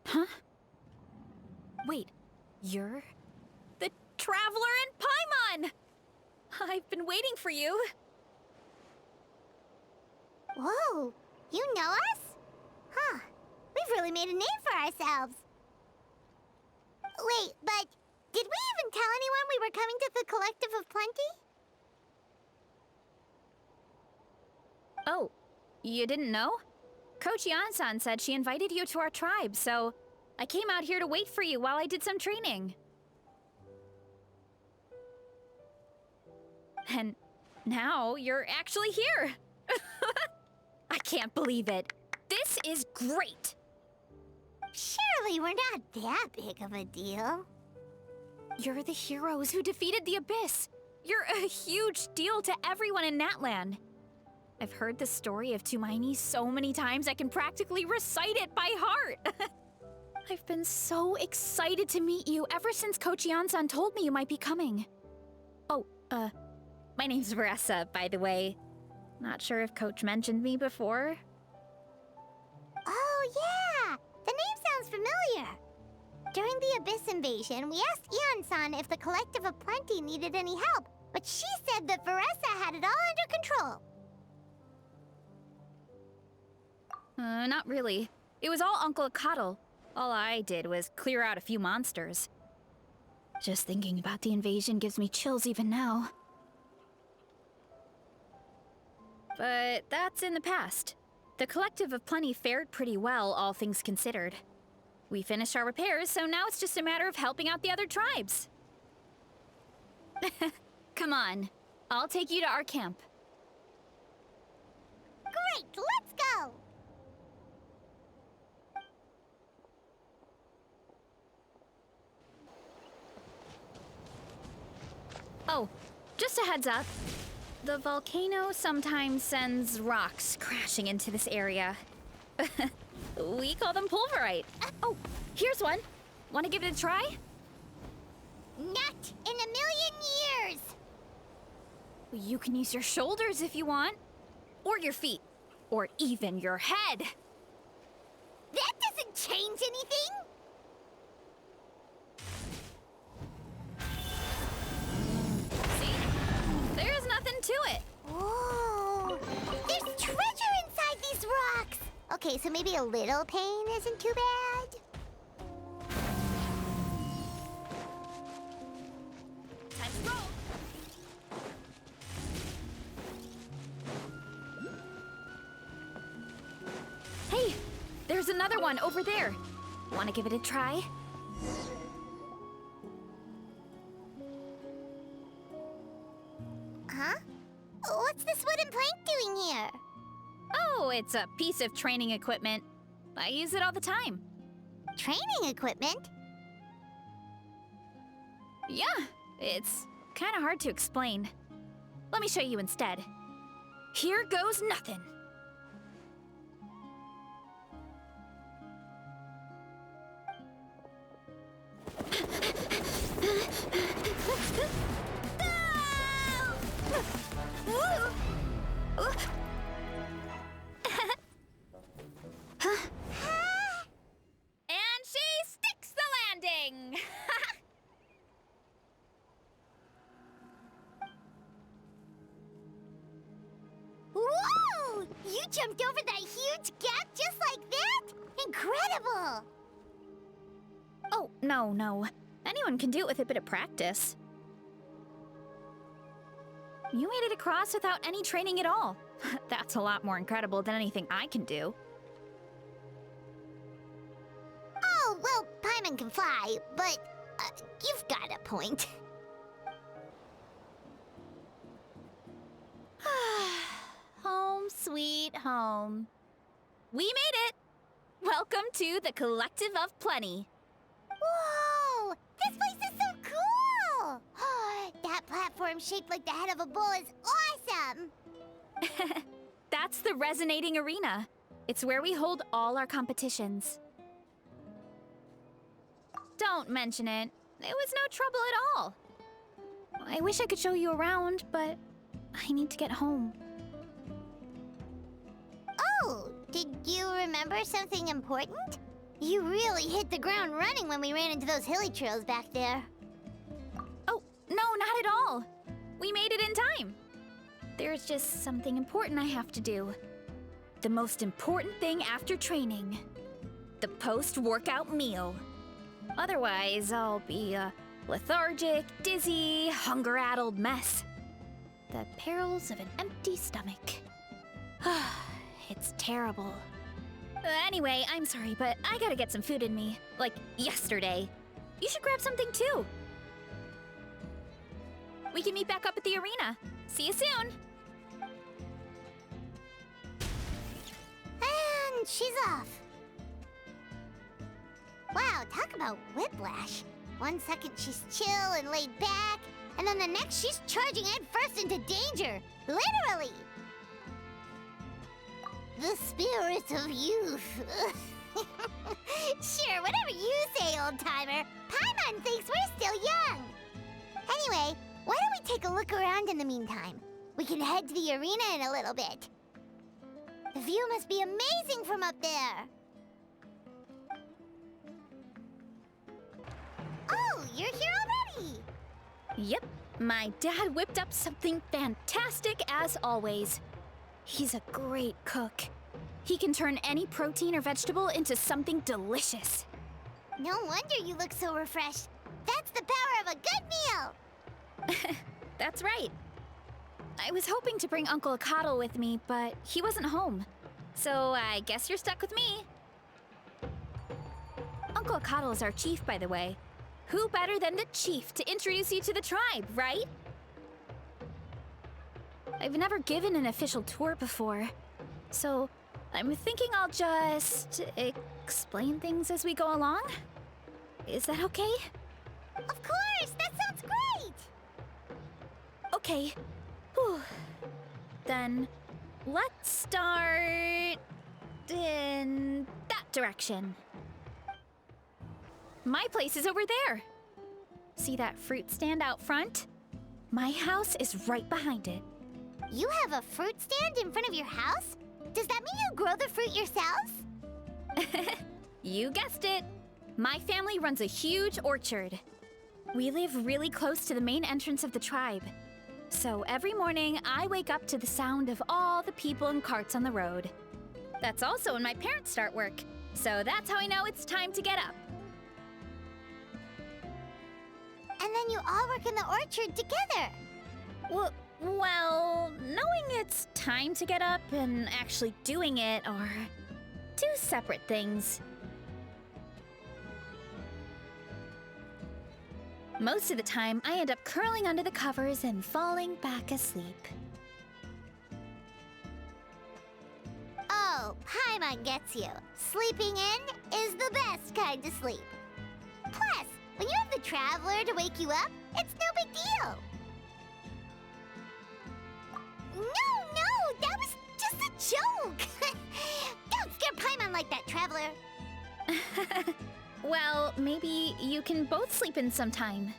Huh? Wait, you're the Traveler in Paimon! I've been waiting for you. Whoa, you know us? Huh, we've really made a name for ourselves. Wait, but did we even tell anyone we were coming to the Collective of Plenty? Oh, you didn't know? Coach Yan-san said she invited you to our tribe, so I came out here to wait for you while I did some training. And now you're actually here. I can't believe it. This is great. Surely we're not that big of a deal. You're the heroes who defeated the Abyss. You're a huge deal to everyone in Natlan. I've heard the story of Tumaini so many times I can practically recite it by heart. I've been so excited to meet you ever since Coach Yan-san told me you might be coming. Oh, my name's Varesa, by the way. Not sure if Coach mentioned me before. Oh, yeah! The name sounds familiar. During the Abyss invasion, we asked Ian-san if the Collective of Plenty needed any help, but she said that Varesa had it all under control. Not really. It was all Uncle Akatl. All I did was clear out a few monsters. Just thinking about the invasion gives me chills even now. But that's in the past. The Collective of Plenty fared pretty well, all things considered. We finished our repairs, so now it's just a matter of helping out the other tribes. Come on, I'll take you to our camp. Great, let's go! Oh, just a heads up. The volcano sometimes sends rocks crashing into this area. We call them pulverite. Oh, here's one. Want to give it a try? Not in a million years! You can use your shoulders if you want. Or your feet. Or even your head. That doesn't change anything! See? There's nothing to it. Whoa! There's treasure inside these rocks! Okay, so maybe a little pain isn't too bad. Time to roll. Hey, there's another one over there. Want to give it a try? Huh? What's this wooden plank doing here? Oh, it's a piece of training equipment. I use it all the time. Training equipment? Yeah, it's kind of hard to explain. Let me show you instead. Here goes nothing. And she sticks the landing! Whoa! You jumped over that huge gap just like that? Incredible! Oh, no. Anyone can do it with a bit of practice. You made it across without any training at all. That's a lot more incredible than anything I can do. Oh, well, Paimon can fly, but you've got a point. Home sweet home. We made it! Welcome to the Collective of Plenty. Whoa! This place is so cool! That platform shaped like the head of a bull is awesome! That's the Resonating Arena. It's where we hold all our competitions. Don't mention it. It was no trouble at all. I wish I could show you around, but I need to get home. Oh, did you remember something important? You really hit the ground running when we ran into those hilly trails back there. Oh, no, not at all. We made it in time. There's just something important I have to do. The most important thing after training. The post-workout meal. Otherwise, I'll be a lethargic, dizzy, hunger-addled mess. The perils of an empty stomach. It's terrible. Anyway, I'm sorry, but I gotta get some food in me. Like, yesterday. You should grab something too. We can meet back up at the arena. See you soon! And she's off. Wow, talk about whiplash. 1 second she's chill and laid back, and then the next she's charging headfirst into danger. Literally! The spirit of youth. Sure, whatever you say, old-timer. Paimon thinks we're still young. Anyway, why don't we take a look around in the meantime? We can head to the arena in a little bit. The view must be amazing from up there. Oh, you're here already! Yep, my dad whipped up something fantastic as always. He's a great cook. He can turn any protein or vegetable into something delicious. No wonder you look so refreshed. That's the power of a good meal! That's right. I was hoping to bring Uncle Akatl with me, but he wasn't home. So I guess you're stuck with me. Uncle Akatl is our chief, by the way. Who better than the chief to introduce you to the tribe, right? I've never given an official tour before, so I'm thinking I'll just explain things as we go along. Is that okay? Of course! That sounds great! Okay. Whew. Then let's start in that direction. My place is over there. See that fruit stand out front? My house is right behind it. You have a fruit stand in front of your house? Does that mean you grow the fruit yourselves? You guessed it. My family runs a huge orchard. We live really close to the main entrance of the tribe. So every morning, I wake up to the sound of all the people and carts on the road. That's also when my parents start work. So that's how I know it's time to get up. And then you all work in the orchard together. Well, knowing it's time to get up and actually doing it are two separate things. Most of the time, I end up curling under the covers and falling back asleep. Oh, Paimon gets you. Sleeping in is the best kind of sleep. Plus, when you have the Traveler to wake you up, it's no big deal. No, that was just a joke. Don't scare Paimon like that, Traveler. Well, maybe you can both sleep in sometime.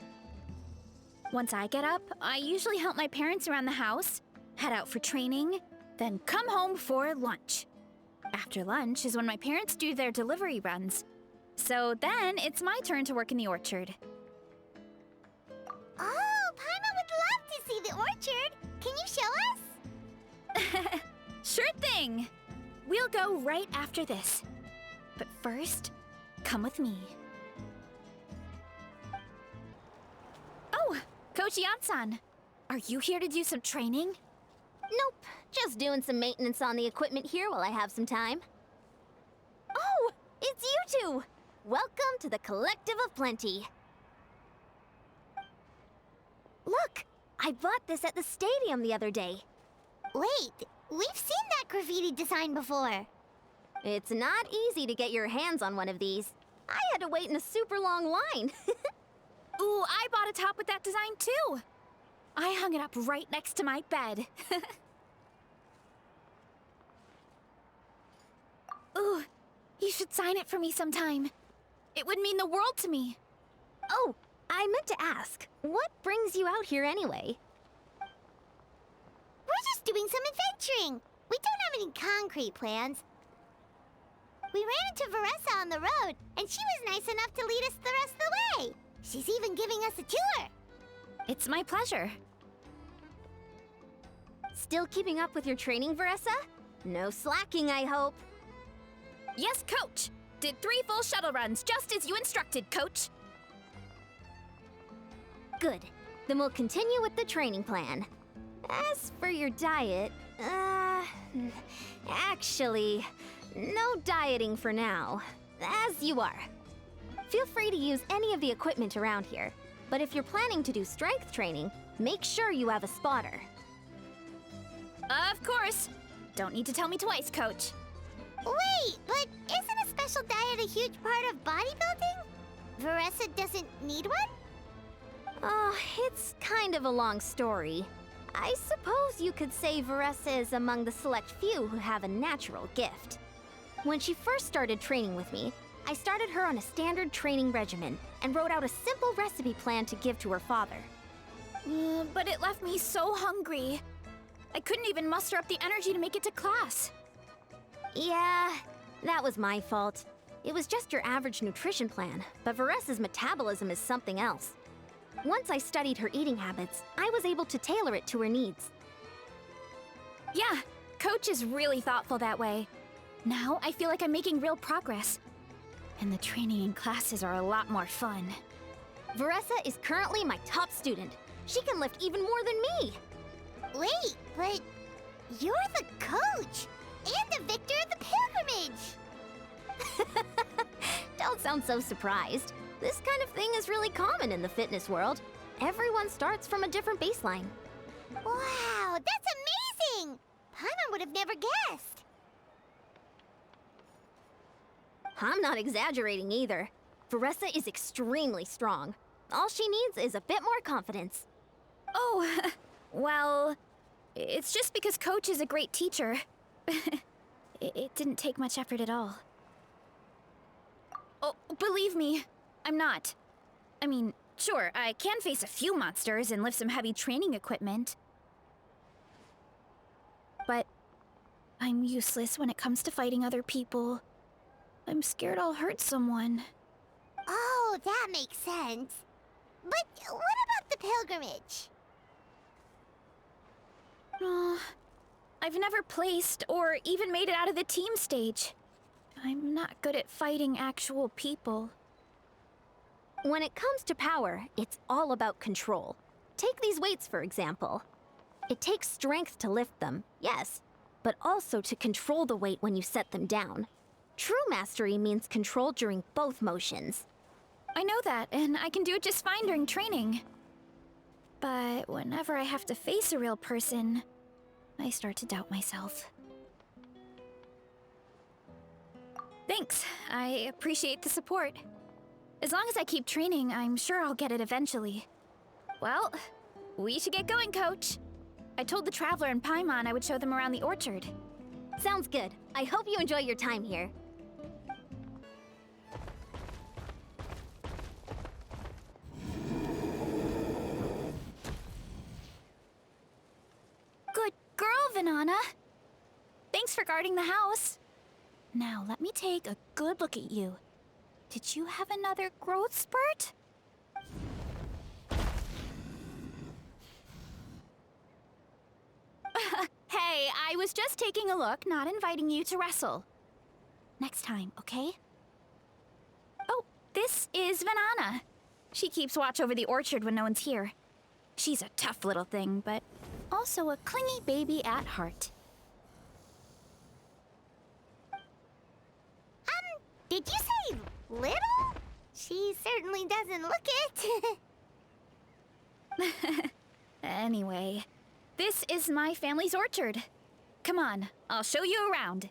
Once I get up, I usually help my parents around the house, head out for training, then come home for lunch. After lunch is when my parents do their delivery runs. So then it's my turn to work in the orchard. Oh, Paimon would love to see the orchard. Can you show us? Sure thing! We'll go right after this. But first, come with me. Oh, Coach Yan-san, are you here to do some training? Nope, just doing some maintenance on the equipment here while I have some time. Oh, it's you two! Welcome to the Collective of Plenty. Look, I bought this at the stadium the other day. Wait, we've seen that graffiti design before. It's not easy to get your hands on one of these. I had to wait in a super long line. Ooh, I bought a top with that design too! I hung it up right next to my bed. Ooh, you should sign it for me sometime. It would mean the world to me. Oh, I meant to ask, what brings you out here anyway? We're just doing some adventuring. We don't have any concrete plans. We ran into Varesa on the road, and she was nice enough to lead us the rest of the way. She's even giving us a tour. It's my pleasure. Still keeping up with your training, Varesa? No slacking, I hope. Yes, Coach! Did 3 full shuttle runs, just as you instructed, Coach. Good. Then we'll continue with the training plan. As for your diet, actually, no dieting for now. As you are. Feel free to use any of the equipment around here, but if you're planning to do strength training, make sure you have a spotter. Of course. Don't need to tell me twice, Coach. Wait, but isn't a special diet a huge part of bodybuilding? Varesa doesn't need one? Oh, it's kind of a long story. I suppose you could say Varesa is among the select few who have a natural gift. When she first started training with me, I started her on a standard training regimen and wrote out a simple recipe plan to give to her father. But it left me so hungry. I couldn't even muster up the energy to make it to class. Yeah, that was my fault. It was just your average nutrition plan, but Varesa's metabolism is something else. Once I studied her eating habits, I was able to tailor it to her needs. Yeah, Coach is really thoughtful that way. Now I feel like I'm making real progress. And the training and classes are a lot more fun. Varesa is currently my top student. She can lift even more than me. Wait, but you're the coach and the victor of the pilgrimage. Don't sound so surprised. This kind of thing is really common in the fitness world. Everyone starts from a different baseline. Wow, that's amazing! Paimon would have never guessed. I'm not exaggerating either. Varesa is extremely strong. All she needs is a bit more confidence. Oh, well, it's just because Coach is a great teacher. It didn't take much effort at all. Oh, believe me, I'm not. I mean, sure, I can face a few monsters and lift some heavy training equipment. But I'm useless when it comes to fighting other people. I'm scared I'll hurt someone. Oh, that makes sense. But what about the pilgrimage? I've never placed or even made it out of the team stage. I'm not good at fighting actual people. When it comes to power, it's all about control. Take these weights, for example. It takes strength to lift them, yes, but also to control the weight when you set them down. True mastery means control during both motions. I know that, and I can do it just fine during training. But whenever I have to face a real person, I start to doubt myself. Thanks. I appreciate the support. As long as I keep training, I'm sure I'll get it eventually. Well, we should get going, Coach. I told the Traveler and Paimon I would show them around the orchard. Sounds good. I hope you enjoy your time here. Good girl, Vanana. Thanks for guarding the house. Now, let me take a good look at you. Did you have another growth spurt? Hey, I was just taking a look, not inviting you to wrestle. Next time, okay? Oh, this is Vanana. She keeps watch over the orchard when no one's here. She's a tough little thing, but also a clingy baby at heart. Did you say little? She certainly doesn't look it. Anyway, this is my family's orchard. Come on, I'll show you around.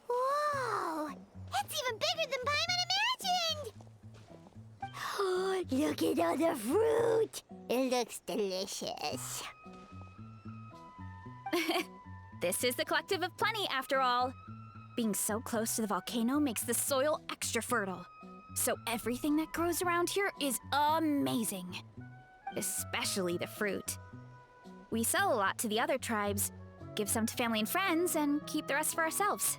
Whoa! It's even bigger than Paimon imagined! Oh, look at all the fruit! It looks delicious. This is the Collective of Plenty, after all. Being so close to the volcano makes the soil extra fertile. So everything that grows around here is amazing. Especially the fruit. We sell a lot to the other tribes, give some to family and friends, and keep the rest for ourselves.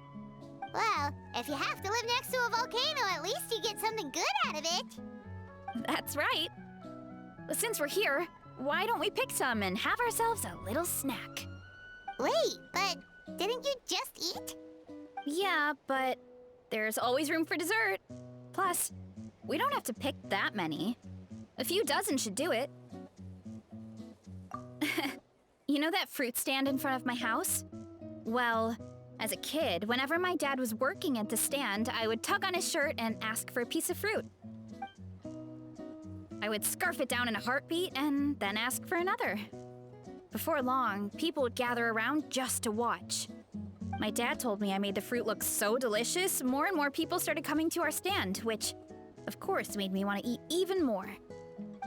Well, if you have to live next to a volcano, at least you get something good out of it. That's right. Since we're here, why don't we pick some and have ourselves a little snack? Wait, but didn't you just eat? Yeah, but there's always room for dessert. Plus, we don't have to pick that many. A few dozen should do it. You know that fruit stand in front of my house? Well, as a kid, whenever my dad was working at the stand, I would tug on his shirt and ask for a piece of fruit. I would scarf it down in a heartbeat and then ask for another. Before long, people would gather around just to watch. My dad told me I made the fruit look so delicious, more and more people started coming to our stand, which, of course, made me want to eat even more.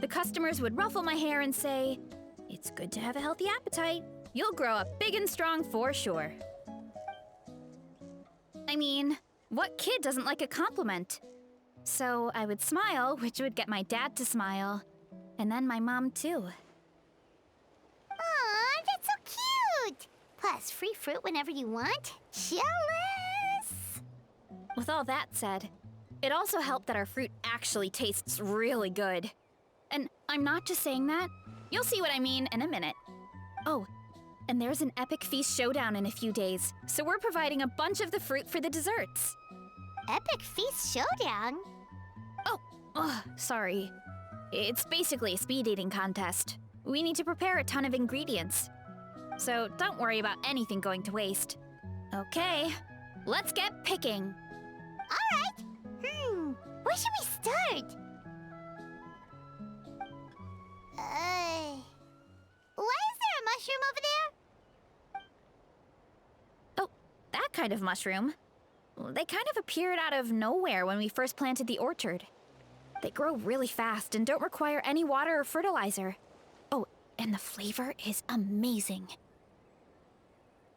The customers would ruffle my hair and say, "It's good to have a healthy appetite. You'll grow up big and strong for sure." I mean, what kid doesn't like a compliment? So I would smile, which would get my dad to smile, and then my mom too. Aw, that's so cute! Plus, free fruit whenever you want. Jealous! With all that said, it also helped that our fruit actually tastes really good. And I'm not just saying that. You'll see what I mean in a minute. Oh, and there's an epic feast showdown in a few days, so we're providing a bunch of the fruit for the desserts. Epic Feast Showdown? Oh, sorry. It's basically a speed eating contest. We need to prepare a ton of ingredients. So don't worry about anything going to waste. Okay, let's get picking. Alright! Where should we start? Why is there a mushroom over there? Oh, that kind of mushroom. They kind of appeared out of nowhere when we first planted the orchard. They grow really fast and don't require any water or fertilizer. Oh, and the flavor is amazing.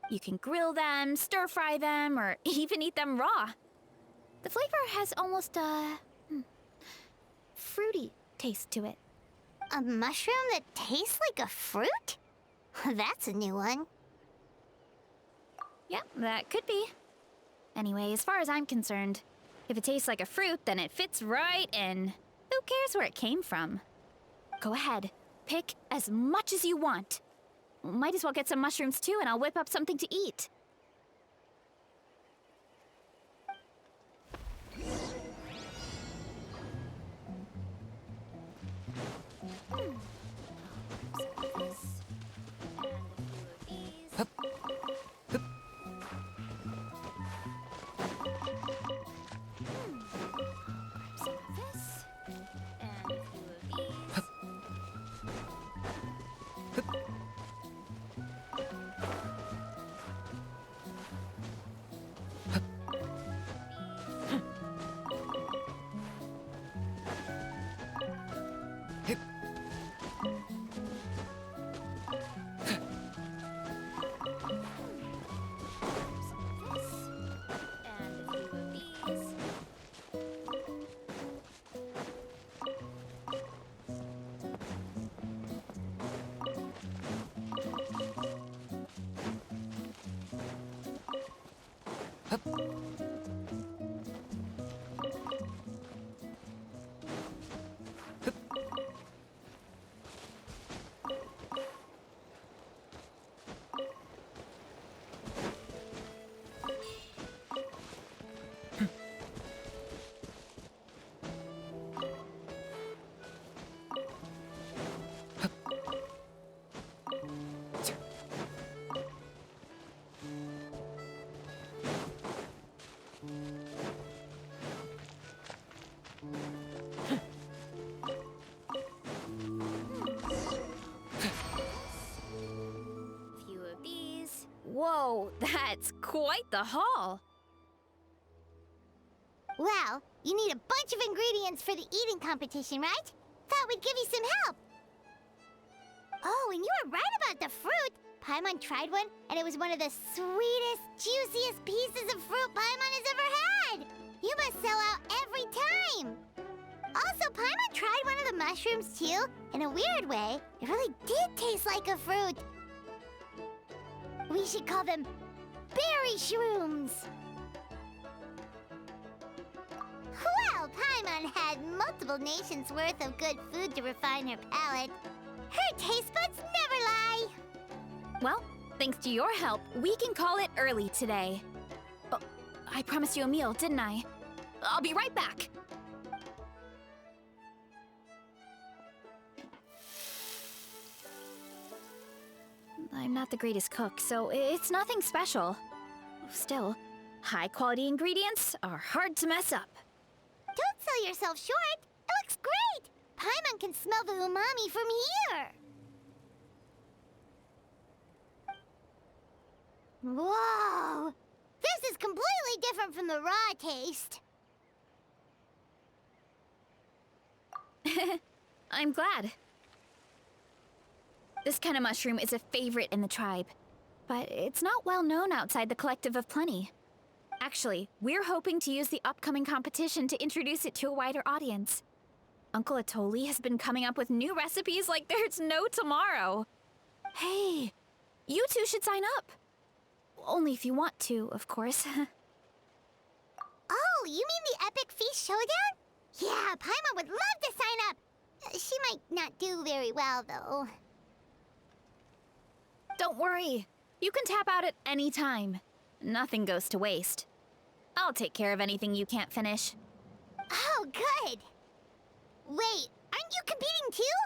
You can grill them, stir-fry them, or even eat them raw. The flavor has almost a fruity taste to it. A mushroom that tastes like a fruit? That's a new one. Yeah, that could be. Anyway, as far as I'm concerned, if it tastes like a fruit, then it fits right in. Who cares where it came from? Go ahead, pick as much as you want. Might as well get some mushrooms too, and I'll whip up something to eat. Whoa, that's quite the haul. Well, you need a bunch of ingredients for the eating competition, right? Thought we'd give you some help. Oh, and you were right about the fruit. Paimon tried one, and it was one of the sweetest, juiciest pieces of fruit Paimon has ever had. You must sell out every time! Also, Paimon tried one of the mushrooms too. In a weird way, it really did taste like a fruit. We should call them berry shrooms. Well, Paimon had multiple nations' worth of good food to refine her palate. Her taste buds never lie. Well, thanks to your help, we can call it early today. Oh, I promised you a meal, didn't I? I'll be right back. I'm not the greatest cook, so it's nothing special. Still, high-quality ingredients are hard to mess up. Don't sell yourself short. It looks great. Paimon can smell the umami from here. Whoa! This is completely different from the raw taste. I'm glad. This kind of mushroom is a favorite in the tribe, but it's not well known outside the Collective of Plenty. Actually, we're hoping to use the upcoming competition to introduce it to a wider audience. Uncle Atoli has been coming up with new recipes like there's no tomorrow. Hey, you two should sign up. Only if you want to, of course. Oh, you mean the Epic Feast Showdown? Yeah, Paimon would love to sign up. She might not do very well, though. Don't worry. You can tap out at any time. Nothing goes to waste. I'll take care of anything you can't finish. Oh, good. Wait, aren't you competing too?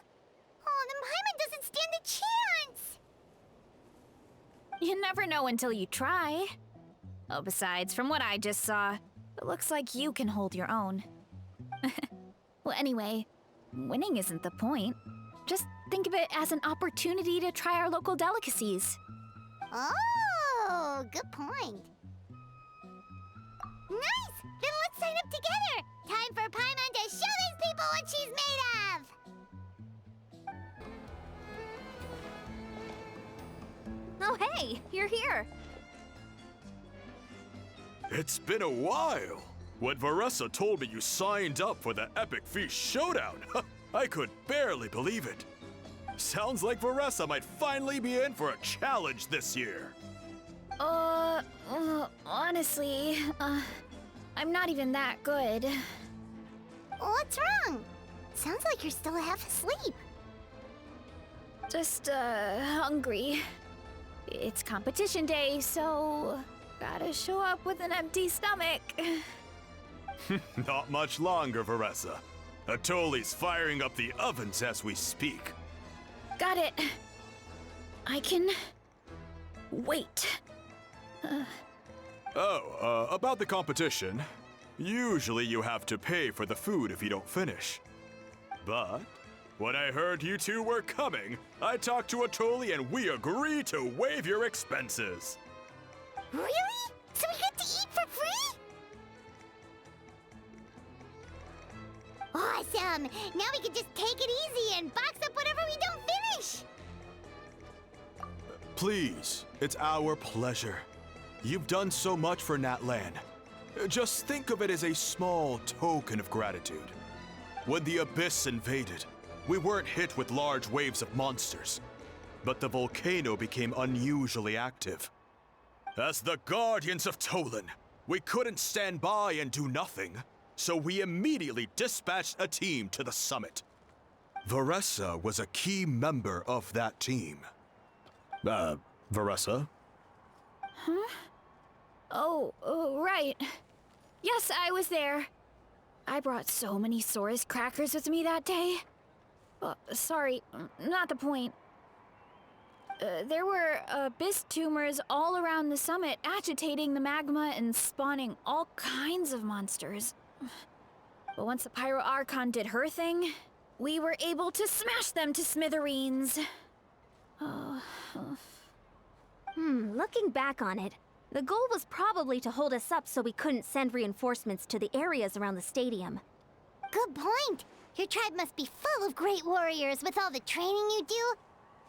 Oh, then Paimon doesn't stand a chance. You never know until you try. Oh, besides, from what I just saw, it looks like you can hold your own. Well, anyway, winning isn't the point. Just think of it as an opportunity to try our local delicacies. Oh, good point. Nice! Then let's sign up together! Time for Paimon to show these people what she's made of! Oh, hey, you're here. It's been a while. When Varesa told me you signed up for the Epic Feast Showdown, I could barely believe it. Sounds like Varesa might finally be in for a challenge this year. Honestly, I'm not even that good. What's wrong? Sounds like you're still half asleep. Just, hungry. It's competition day, so gotta show up with an empty stomach. Not much longer, Varesa. Atoli's firing up the ovens as we speak. Got it. I can wait. About the competition. Usually you have to pay for the food if you don't finish. But when I heard you two were coming, I talked to Atoli and we agreed to waive your expenses. Really? So we get to eat for free? Awesome! Now we can just take it easy and box up whatever we don't finish! Please, it's our pleasure. You've done so much for Natlan. Just think of it as a small token of gratitude. When the Abyss invaded, we weren't hit with large waves of monsters, but the volcano became unusually active. As the Guardians of Tolan, we couldn't stand by and do nothing, so we immediately dispatched a team to the summit. Varesa was a key member of that team. Varesa? Huh? Oh, right. Yes, I was there. I brought so many Saurus crackers with me that day. Sorry, not the point. There were abyss tumors all around the summit, agitating the magma and spawning all kinds of monsters. But once the Pyro Archon did her thing, we were able to smash them to smithereens. Looking back on it, the goal was probably to hold us up so we couldn't send reinforcements to the areas around the stadium. Good point! Your tribe must be full of great warriors with all the training you do.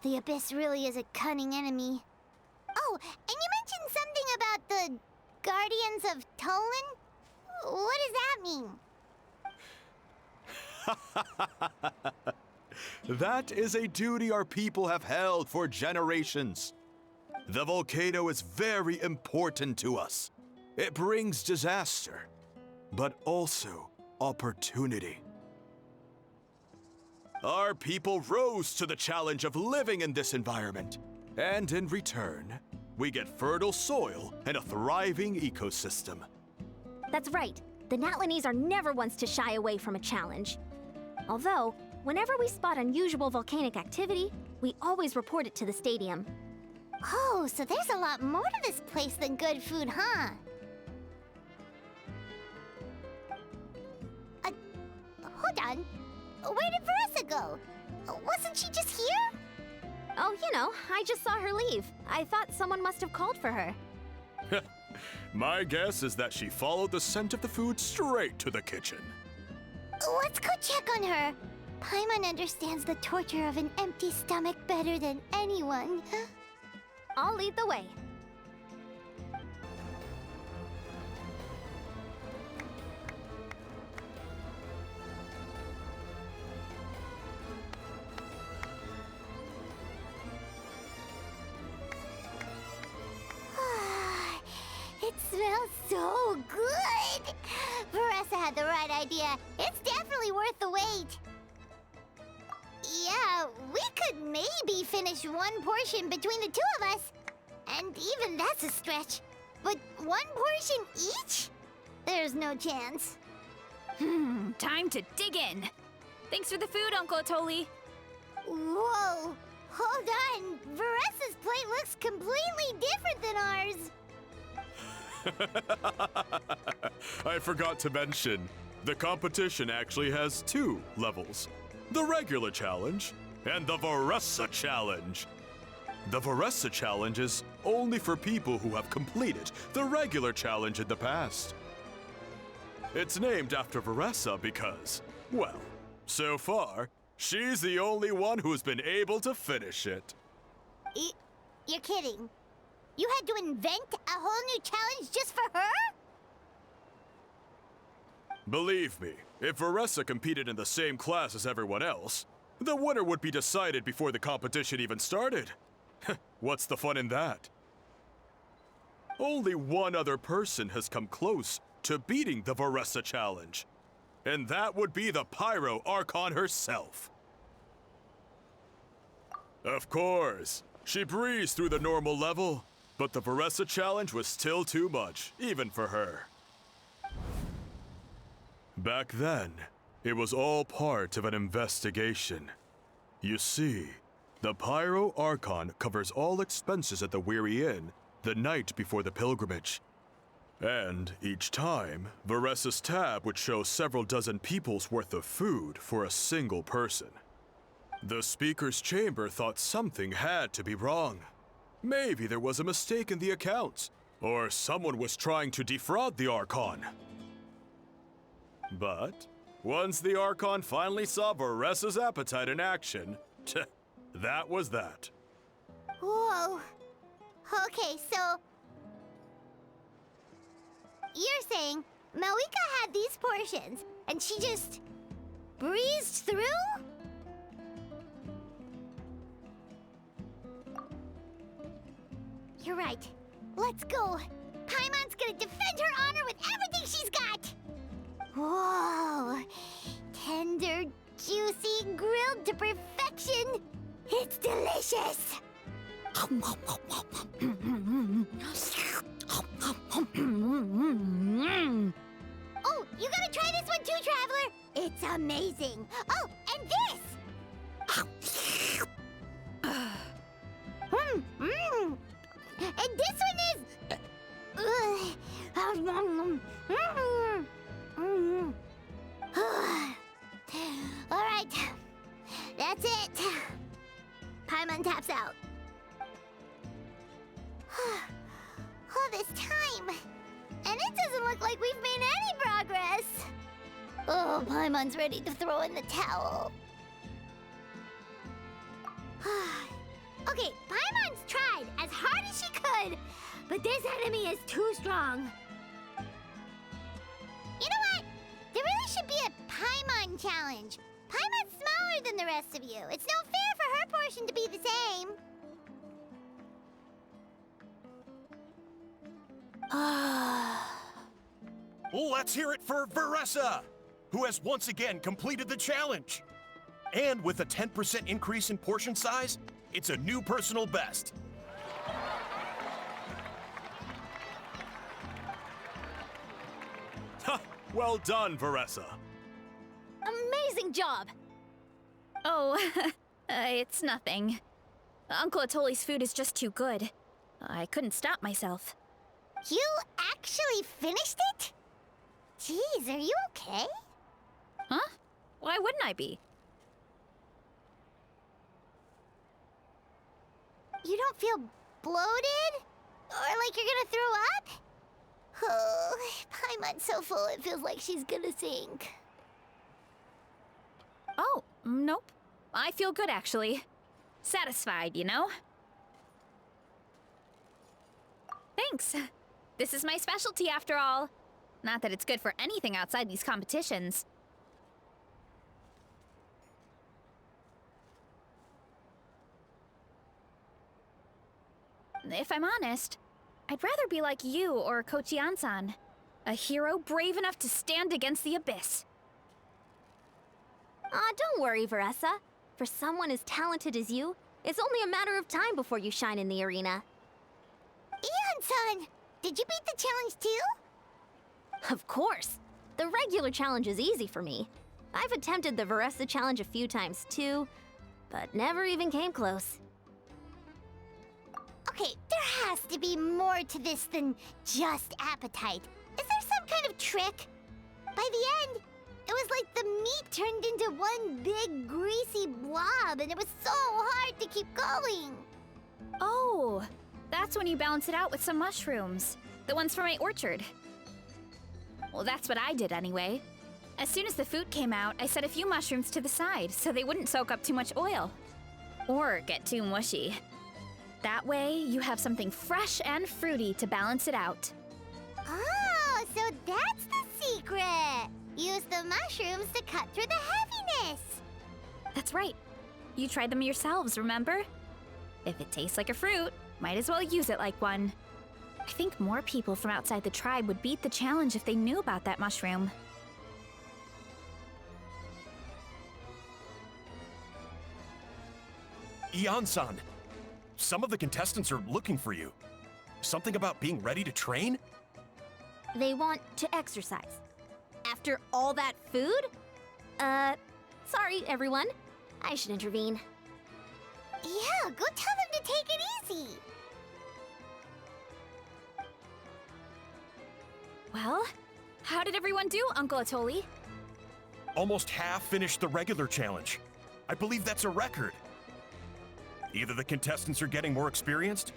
The Abyss really is a cunning enemy. Oh, and you mentioned something about the Guardians of Tolan? What does that mean? That is a duty our people have held for generations. The volcano is very important to us. It brings disaster, but also opportunity. Our people rose to the challenge of living in this environment, and in return, we get fertile soil and a thriving ecosystem. That's right. The Natlanese are never ones to shy away from a challenge. Although, whenever we spot unusual volcanic activity, we always report it to the stadium. Oh, so there's a lot more to this place than good food, huh? Hold on. Where did Varesa go? Wasn't she just here? Oh, you know, I just saw her leave. I thought someone must have called for her. My guess is that she followed the scent of the food straight to the kitchen. Let's go check on her. Paimon understands the torture of an empty stomach better than anyone. I'll lead the way. It smells so good! Varesa had the right idea. It's definitely worth the wait. Yeah, we could maybe finish one portion between the two of us. And even that's a stretch. But one portion each? There's no chance. Time to dig in. Thanks for the food, Uncle Atoli. Whoa! Hold on! Varesa's plate looks completely different than ours! I forgot to mention, the competition actually has 2 levels. The regular challenge and the Varesa challenge. The Varesa challenge is only for people who have completed the regular challenge in the past. It's named after Varesa because, well, so far, she's the only one who's been able to finish it. You're kidding. You had to invent a whole new challenge just for her? Believe me, if Varesa competed in the same class as everyone else, the winner would be decided before the competition even started. What's the fun in that? Only one other person has come close to beating the Varesa challenge, and that would be the Pyro Archon herself. Of course, she breezed through the normal level, but the Varesa challenge was still too much, even for her. Back then, it was all part of an investigation. You see, the Pyro Archon covers all expenses at the Weary Inn the night before the pilgrimage. And each time, Varesa's tab would show several dozen people's worth of food for a single person. The speaker's chamber thought something had to be wrong. Maybe there was a mistake in the accounts, or someone was trying to defraud the Archon. But once the Archon finally saw Varesa's appetite in action, that was that. Whoa. Okay, so... You're saying Malika had these portions, and she just breezed through? You're right. Let's go. Paimon's gonna defend her honor with everything she's got! Whoa! Tender, juicy, grilled to perfection! It's delicious! Oh, you gotta try this one too, Traveler! It's amazing! Oh, and this! And this one is... Alright, that's it. Paimon taps out. All this time, and it doesn't look like we've made any progress. Oh, Paimon's ready to throw in the towel. Okay, Paimon's tried as hard as she could, but this enemy is too strong. should be a Paimon challenge. Paimon's smaller than the rest of you. It's no fair for her portion to be the same. Let's hear it for Varesa, who has once again completed the challenge. And with a 10% increase in portion size, it's a new personal best. Ha! Well done, Varesa. Amazing job! Oh, it's nothing. Uncle Atoli's food is just too good. I couldn't stop myself. You actually finished it? Jeez, are you okay? Huh? Why wouldn't I be? You don't feel bloated? Or like you're gonna throw up? Oh, Paimon's so full it feels like she's gonna sink. Oh, nope. I feel good, actually. Satisfied, you know? Thanks. This is my specialty, after all. Not that it's good for anything outside these competitions. If I'm honest, I'd rather be like you or Kochi-san. A hero brave enough to stand against the abyss. Don't worry, Varesa. For someone as talented as you, it's only a matter of time before you shine in the arena. Ian-san, did you beat the challenge too? Of course. The regular challenge is easy for me. I've attempted the Varesa challenge a few times too, but never even came close. Okay, there has to be more to this than just appetite. Is there some kind of trick? By the end, it was like the meat turned into one big greasy blob, and it was so hard to keep going. Oh, that's when you balance it out with some mushrooms. The ones from my orchard. Well, that's what I did anyway. As soon as the food came out, I set a few mushrooms to the side so they wouldn't soak up too much oil. Or get too mushy. That way, you have something fresh and fruity to balance it out. Oh, so that's the secret! Use the mushrooms to cut through the heaviness! That's right. You tried them yourselves, remember? If it tastes like a fruit, might as well use it like one. I think more people from outside the tribe would beat the challenge if they knew about that mushroom. Ian-san, some of the contestants are looking for you. Something about being ready to train? They want to exercise. After all that food? Sorry, everyone. I should intervene. Yeah, go tell them to take it easy! Well, how did everyone do, Uncle Atoli? Almost half finished the regular challenge. I believe that's a record. Either the contestants are getting more experienced,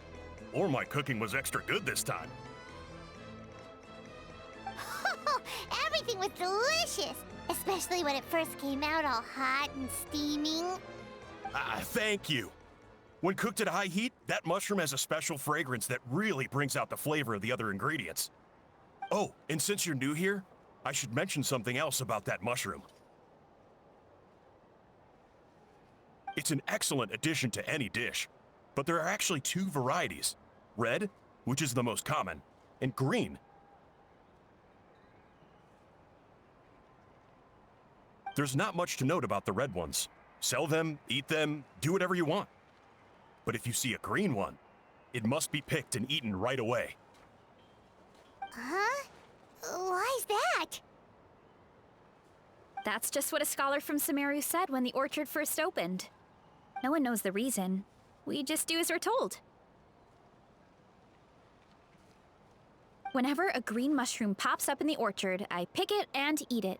or my cooking was extra good this time. Everything was delicious! Especially when it first came out all hot and steaming. Thank you. When cooked at high heat, that mushroom has a special fragrance that really brings out the flavor of the other ingredients. Oh, and since you're new here, I should mention something else about that mushroom. It's an excellent addition to any dish, but there are actually two varieties. Red, which is the most common, and green. There's not much to note about the red ones. Sell them, eat them, do whatever you want. But if you see a green one, it must be picked and eaten right away. Huh? Why's that? That's just what a scholar from Sumeru said when the orchard first opened. No one knows the reason. We just do as we're told. Whenever a green mushroom pops up in the orchard, I pick it and eat it.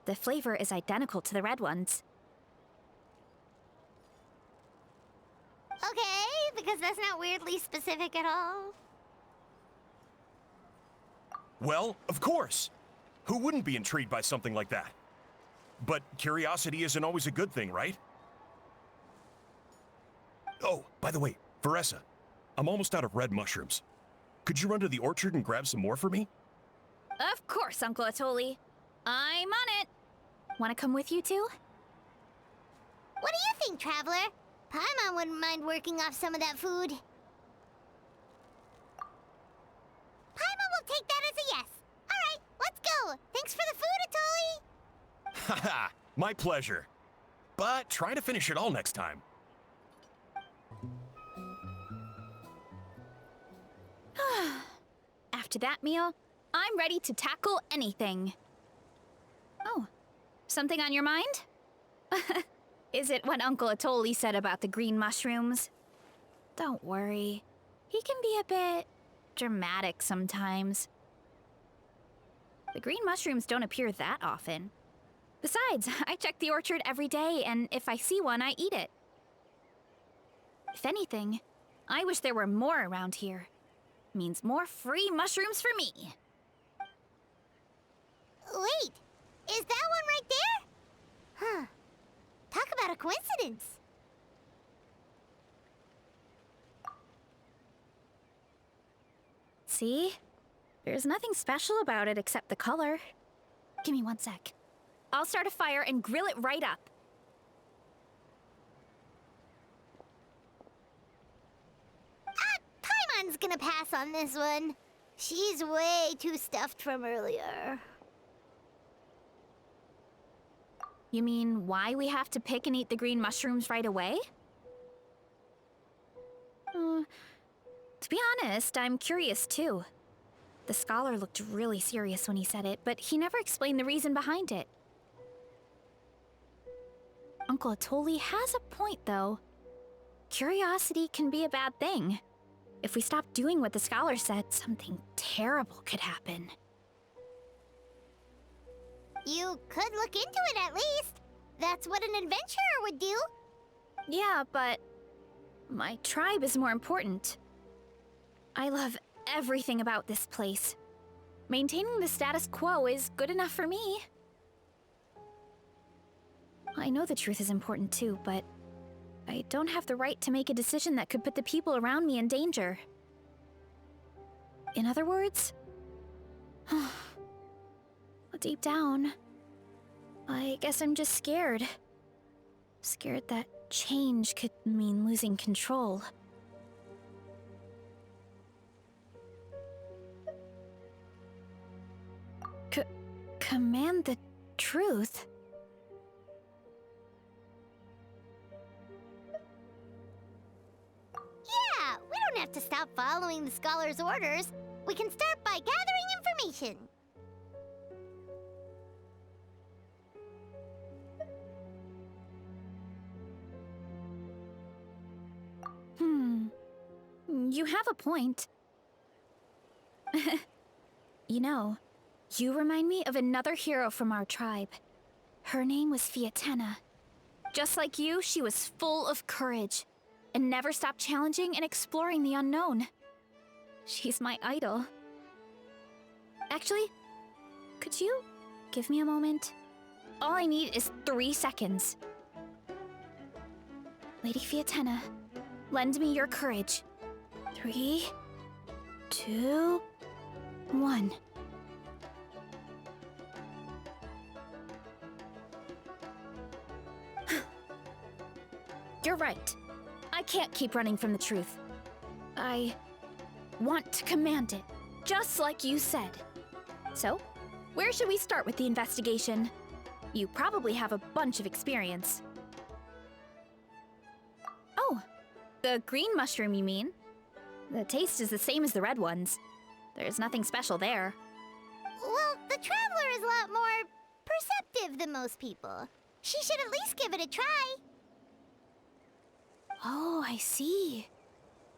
The flavor is identical to the red ones. Okay, because that's not weirdly specific at all. Well, of course. Who wouldn't be intrigued by something like that? But curiosity isn't always a good thing, right? Oh, by the way, Varesa, I'm almost out of red mushrooms. Could you run to the orchard and grab some more for me? Of course, Uncle Atoli. I'm on it. Want to come with you too? What do you think, Traveler? Paimon wouldn't mind working off some of that food. Paimon will take that as a yes. All right, let's go. Thanks for the food, Atoli. Haha, my pleasure. But try to finish it all next time. After that meal, I'm ready to tackle anything. Oh, something on your mind? Is it what Uncle Atoli said about the green mushrooms? Don't worry. He can be a bit dramatic sometimes. The green mushrooms don't appear that often. Besides, I check the orchard every day, and if I see one, I eat it. If anything, I wish there were more around here. Means more free mushrooms for me. Wait, is that one right there? Huh. Talk about a coincidence. See? There's nothing special about it except the color. Give me 1 sec. I'll start a fire and grill it right up. Paimon's gonna pass on this one. She's way too stuffed from earlier. You mean why we have to pick and eat the green mushrooms right away? To be honest, I'm curious too. The scholar looked really serious when he said it, but he never explained the reason behind it. Uncle Atoli has a point, though. Curiosity can be a bad thing. If we stop doing what the scholar said, something terrible could happen. You could look into it at least. That's what an adventurer would do. Yeah, but my tribe is more important. I love everything about this place. Maintaining the status quo is good enough for me. I know the truth is important too, but I don't have the right to make a decision that could put the people around me in danger. In other words, deep down, I guess I'm just scared. Scared that change could mean losing control. Command the truth? Yeah, we don't have to stop following the scholar's orders. We can start by gathering information. You have a point. You know, you remind me of another hero from our tribe. Her name was Fiatena. Just like you, she was full of courage and never stopped challenging and exploring the unknown. She's my idol. Actually, could you give me a moment? All I need is 3 seconds. Lady Fiatena, lend me your courage. 3, 2, 1. You're right. I can't keep running from the truth. I want to command it, just like you said. So, where should we start with the investigation? You probably have a bunch of experience. Oh, the green mushroom, you mean? The taste is the same as the red ones. There's nothing special there. Well, the Traveler is a lot more perceptive than most people. She should at least give it a try. Oh, I see.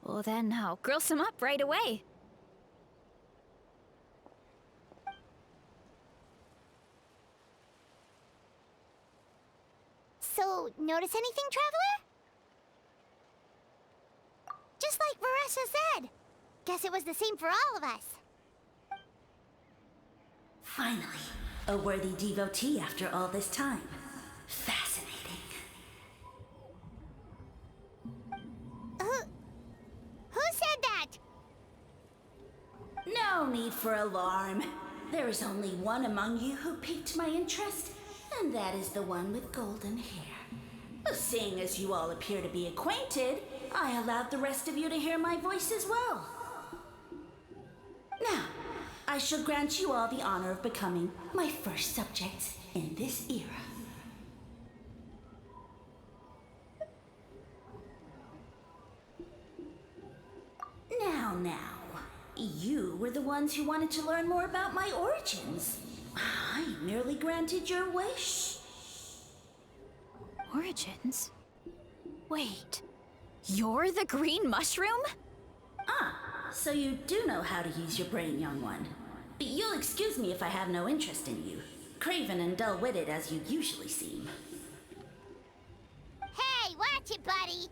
Well then, I'll grill some up right away. So, notice anything, Traveler? Just like Varesa said. Guess it was the same for all of us. Finally, a worthy devotee after all this time. Fascinating. Who said that? No need for alarm. There is only one among you who piqued my interest, And that is the one with golden hair. Seeing as you all appear to be acquainted, I allowed the rest of you to hear my voice as well. Now, I shall grant you all the honor of becoming my first subjects in this era. Now, you were the ones who wanted to learn more about my origins. I merely granted your wish. Origins? Wait, you're the green mushroom? So you do know how to use your brain, young one. You'll excuse me if I have no interest in you, craven and dull-witted as you usually seem. Hey, watch it, buddy!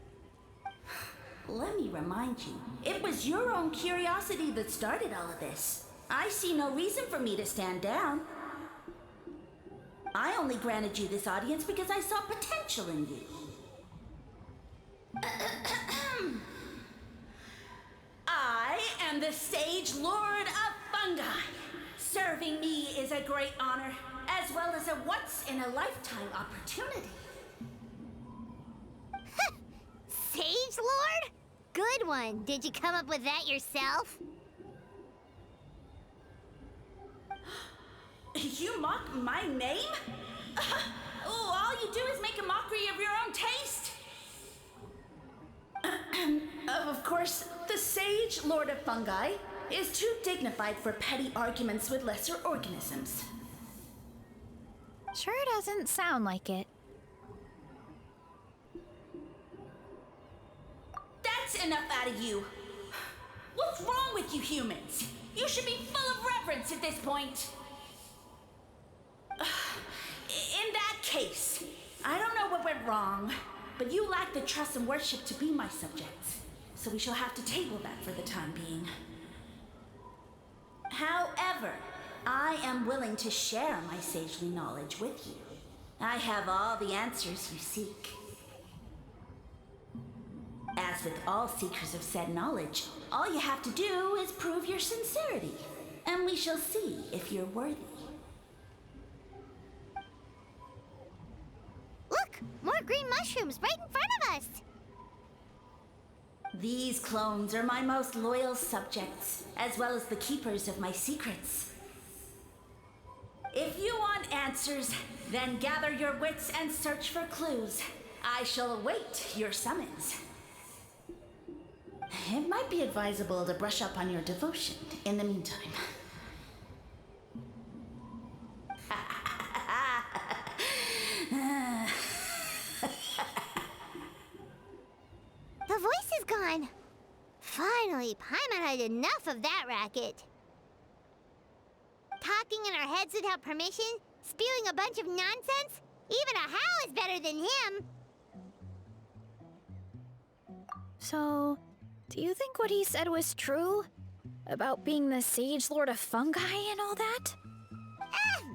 Let me remind you, it was your own curiosity that started all of this. I see no reason for me to stand down. I only granted you this audience because I saw potential in you. I am the Sage Lord of Fungi. Serving me is a great honor, as well as a once-in-a-lifetime opportunity. Sage Lord? Good one. Did you come up with that yourself? You mock my name? All you do is make a mockery of your own taste. Of course, the Sage Lord of Fungi is too dignified for petty arguments with lesser organisms. Sure doesn't sound like it. That's enough out of you. What's wrong with you humans? You should be full of reverence at this point. In that case, I don't know what went wrong, but you lack the trust and worship to be my subjects, so we shall have to table that for the time being. However, I am willing to share my sagely knowledge with you. I have all the answers you seek. As with all seekers of said knowledge, all you have to do is prove your sincerity, and we shall see if you're worthy. Look! More green mushrooms right in front of us! These clones are my most loyal subjects, as well as the keepers of my secrets. If you want answers, then gather your wits and search for clues. I shall await your summons. It might be advisable to brush up on your devotion in the meantime. The voice is gone. Finally, Paimon had enough of that racket. Talking in our heads without permission, spewing a bunch of nonsense. Even a How is better than him. So, do you think what he said was true? About being the Sage Lord of Fungi and all that?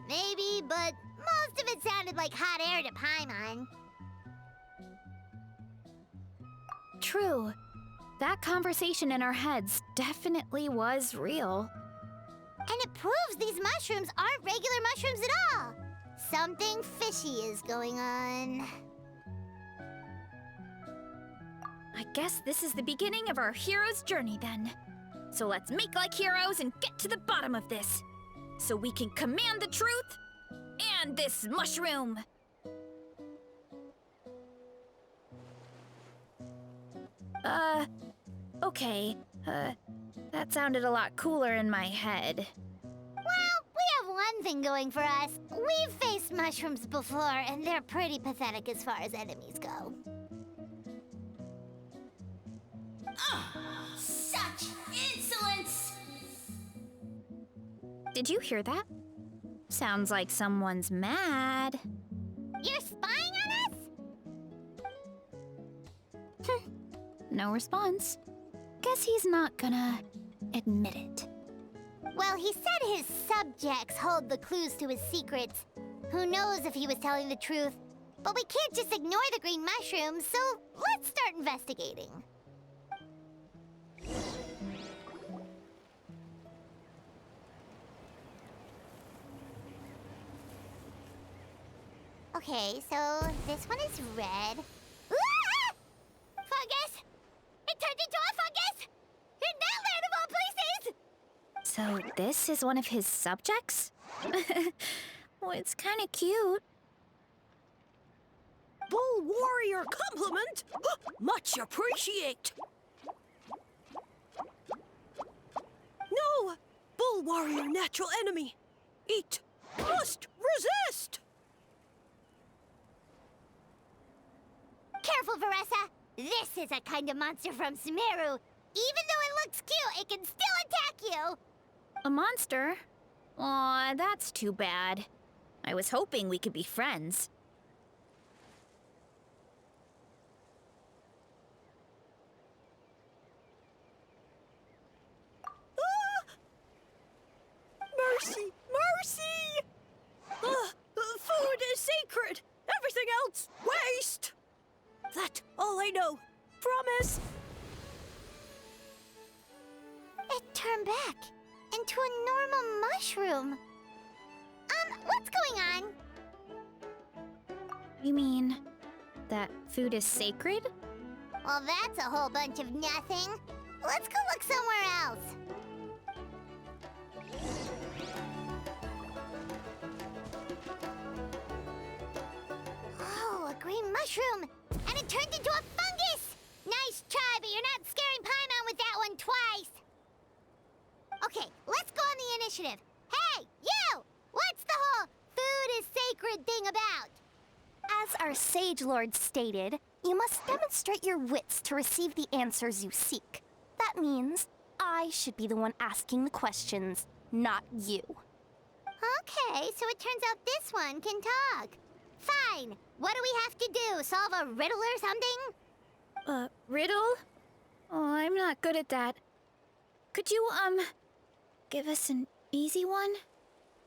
Maybe, but most of it sounded like hot air to Paimon. True. That conversation in our heads definitely was real. And it proves these mushrooms aren't regular mushrooms at all. Something fishy is going on. I guess this is the beginning of our hero's journey then. So let's make like heroes and get to the bottom of this. So we can command the truth and this mushroom. Okay. That sounded a lot cooler in my head. Well, we have one thing going for us. We've faced mushrooms before, and they're pretty pathetic as far as enemies go. Such insolence! Did you hear that? Sounds like someone's mad. You're spying on us? No response. Guess he's not gonna admit it. Well, he said his subjects hold the clues to his secrets. Who knows if he was telling the truth? But we can't just ignore the green mushrooms, so let's start investigating. Okay, so this one is red. Ah! Fungus! It turned into a fungus! In Natland of all places! So this is one of his subjects? Well, it's kind of cute. Bull warrior compliment? Much appreciate. No! Bull warrior natural enemy. Eat. Must resist! Careful, Varesa! This is a kind of monster from Sumeru. Even though it looks cute, it can still attack you! A monster? Aw, that's too bad. I was hoping we could be friends. Mercy! Mercy! Food is sacred! Everything else, waste! That's all I know. Promise! It turned back into a normal mushroom. What's going on? You mean that food is sacred? Well, that's a whole bunch of nothing. Let's go look somewhere else. Oh, a green mushroom! And it turned into a fungus! Nice try, but you're not scaring Paimon with that one twice! Okay, let's go on the initiative. Hey, you! What's the whole food is sacred thing about? As our Sage Lord stated, you must demonstrate your wits to receive the answers you seek. That means I should be the one asking the questions, not you. Okay, so it turns out this one can talk. Fine. What do we have to do? Solve a riddle or something? Riddle? Oh, I'm not good at that. Could you, give us an easy one?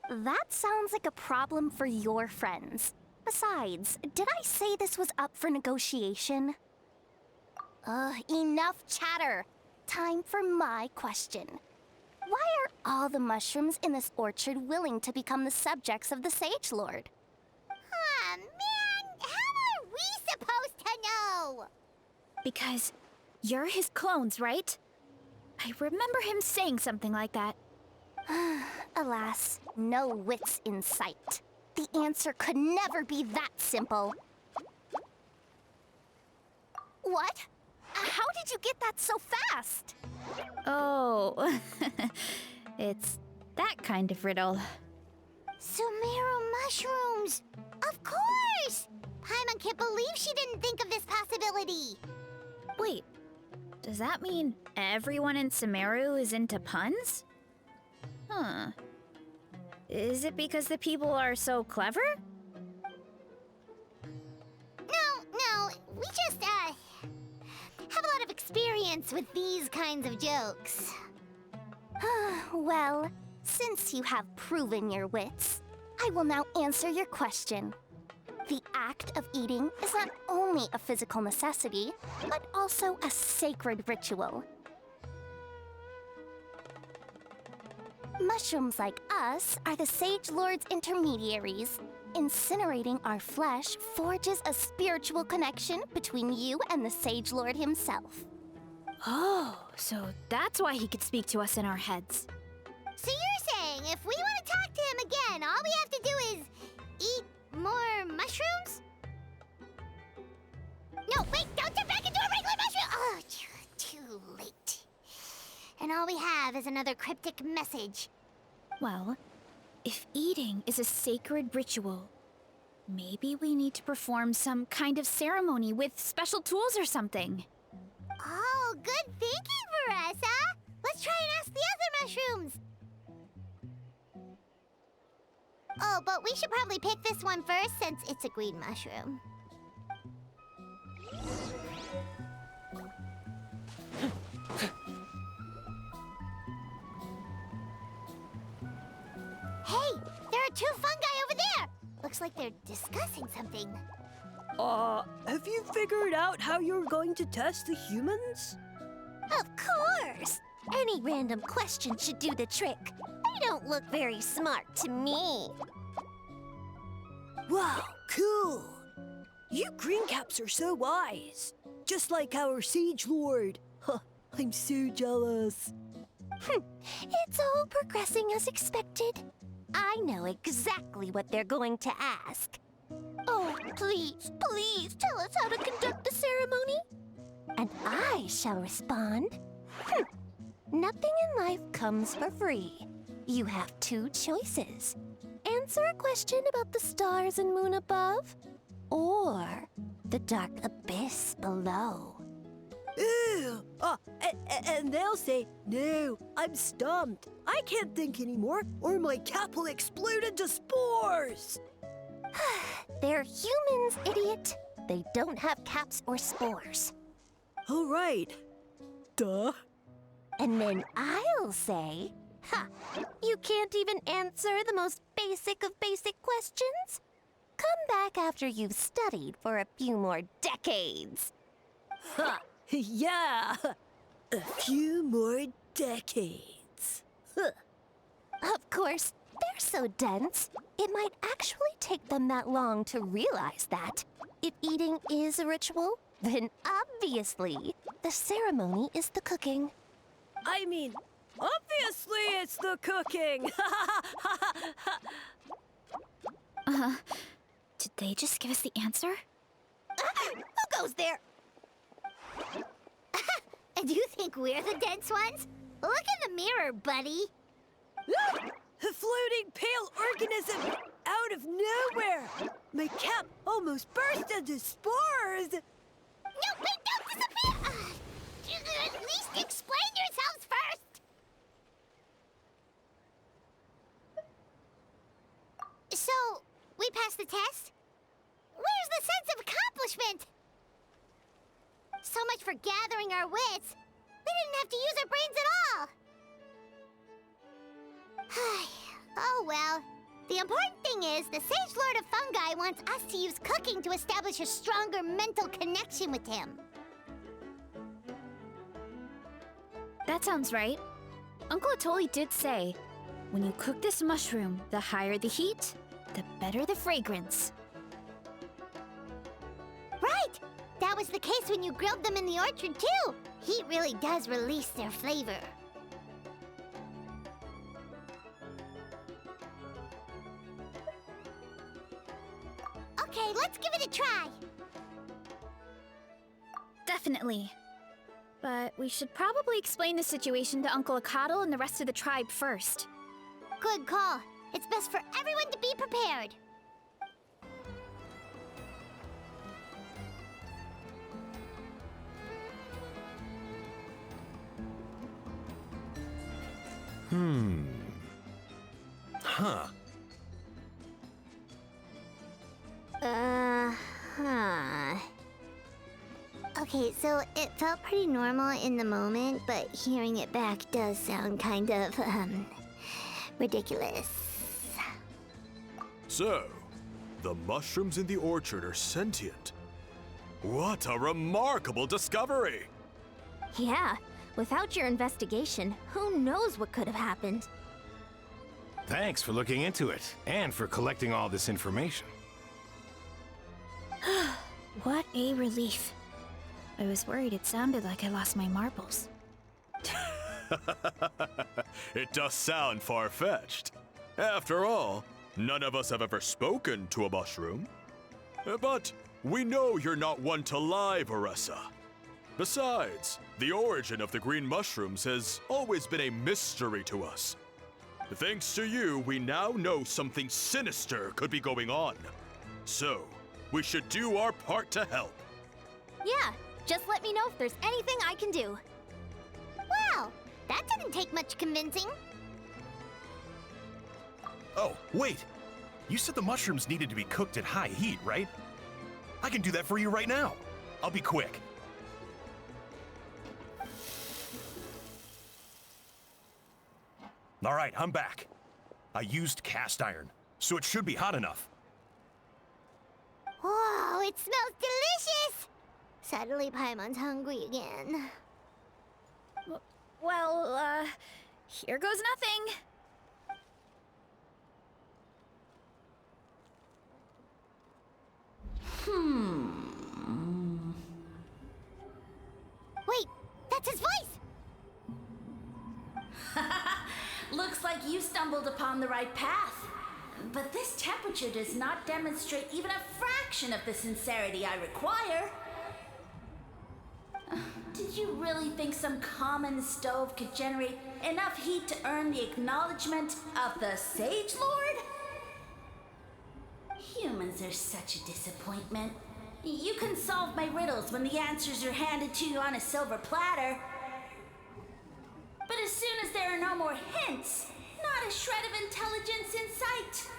That sounds like a problem for your friends. Besides, did I say this was up for negotiation? Enough chatter. Time for my question. Why are all the mushrooms in this orchard willing to become the subjects of the Sage Lord? Aw, man! How are we supposed to know? Because you're his clones, right? I remember him saying something like that. Alas, no wits in sight. The answer could never be that simple. What? How did you get that so fast? Oh, it's that kind of riddle. Sumeru mushrooms! Of course! Paimon can't believe she didn't think of this possibility. Wait, does that mean everyone in Sumeru is into puns? Huh. Is it because the people are so clever? No, we just, have a lot of experience with these kinds of jokes. Well, since you have proven your wits, I will now answer your question. The act of eating is not only a physical necessity, but also a sacred ritual. Mushrooms like us are the Sage Lord's intermediaries. Incinerating our flesh forges a spiritual connection between you and the Sage Lord himself. Oh, so that's why he could speak to us in our heads. So you're saying if we want to talk to him again, all we have to do is eat more mushrooms? No, wait, don't turn back into a regular mushroom! Oh, too late. And all we have is another cryptic message. Well, if eating is a sacred ritual, maybe we need to perform some kind of ceremony with special tools or something. Oh, good thinking, Varesa! Let's try and ask the other mushrooms! Oh, but we should probably pick this one first since it's a green mushroom. Hey, there are two fungi over there! Looks like they're discussing something. Have you figured out how you're going to test the humans? Of course! Any random question should do the trick. They don't look very smart to me. Wow, cool! You green caps are so wise. Just like our Sage Lord. Huh, I'm so jealous. It's all progressing as expected. I know exactly what they're going to ask. Oh, please, please tell us how to conduct the ceremony. And I shall respond. Nothing in life comes for free. You have two choices. Answer a question about the stars and moon above, or the dark abyss below. Ew! And they'll say, no, I'm stumped. I can't think anymore, or my cap will explode into spores. They're humans, idiot. They don't have caps or spores. All right. Duh. And then I'll say, you can't even answer the most basic of basic questions? Come back after you've studied for a few more decades. Ha! Yeah! A few more decades. Huh. Of course, they're so dense, it might actually take them that long to realize that. If eating is a ritual, then obviously the ceremony is the cooking. I mean, obviously it's the cooking! Did they just give us the answer? Who goes there? And you think we're the dense ones? Look in the mirror, buddy. A floating pale organism out of nowhere! My cap almost burst into spores! No, wait, don't disappear! At least explain yourselves first! So, we passed the test? Where's the sense of accomplishment? So much for gathering our wits. We didn't have to use our brains at all. Oh well. The important thing is the Sage Lord of Fungi wants us to use cooking to establish a stronger mental connection with him. That sounds right. Uncle Atoli did say, when you cook this mushroom, the higher the heat, the better the fragrance. Right! That was the case when you grilled them in the orchard, too. Heat really does release their flavor. Okay, let's give it a try. Definitely. But we should probably explain the situation to Uncle Akadal and the rest of the tribe first. Good call. It's best for everyone to be prepared. Huh. Okay, so it felt pretty normal in the moment, but hearing it back does sound kind of, ridiculous. So, the mushrooms in the orchard are sentient. What a remarkable discovery! Yeah, without your investigation, who knows what could have happened? Thanks for looking into it, and for collecting all this information. What a relief. I was worried it sounded like I lost my marbles. It does sound far-fetched. After all, none of us have ever spoken to a mushroom. But we know you're not one to lie, Varesa. Besides, the origin of the green mushrooms has always been a mystery to us. Thanks to you, we now know something sinister could be going on. So, we should do our part to help. Yeah, just let me know if there's anything I can do. Wow, that didn't take much convincing. Oh, wait. You said the mushrooms needed to be cooked at high heat, right? I can do that for you right now. I'll be quick. All right, I'm back. I used cast iron, so it should be hot enough. Whoa, it smells delicious! Suddenly Paimon's hungry again. Well, here goes nothing. Looks like you stumbled upon the right path. But this temperature does not demonstrate even a fraction of the sincerity I require. Did you really think some common stove could generate enough heat to earn the acknowledgement of the Sage Lord? Humans are such a disappointment. You can solve my riddles when the answers are handed to you on a silver platter. But as soon as there are no more hints, not a shred of intelligence in sight.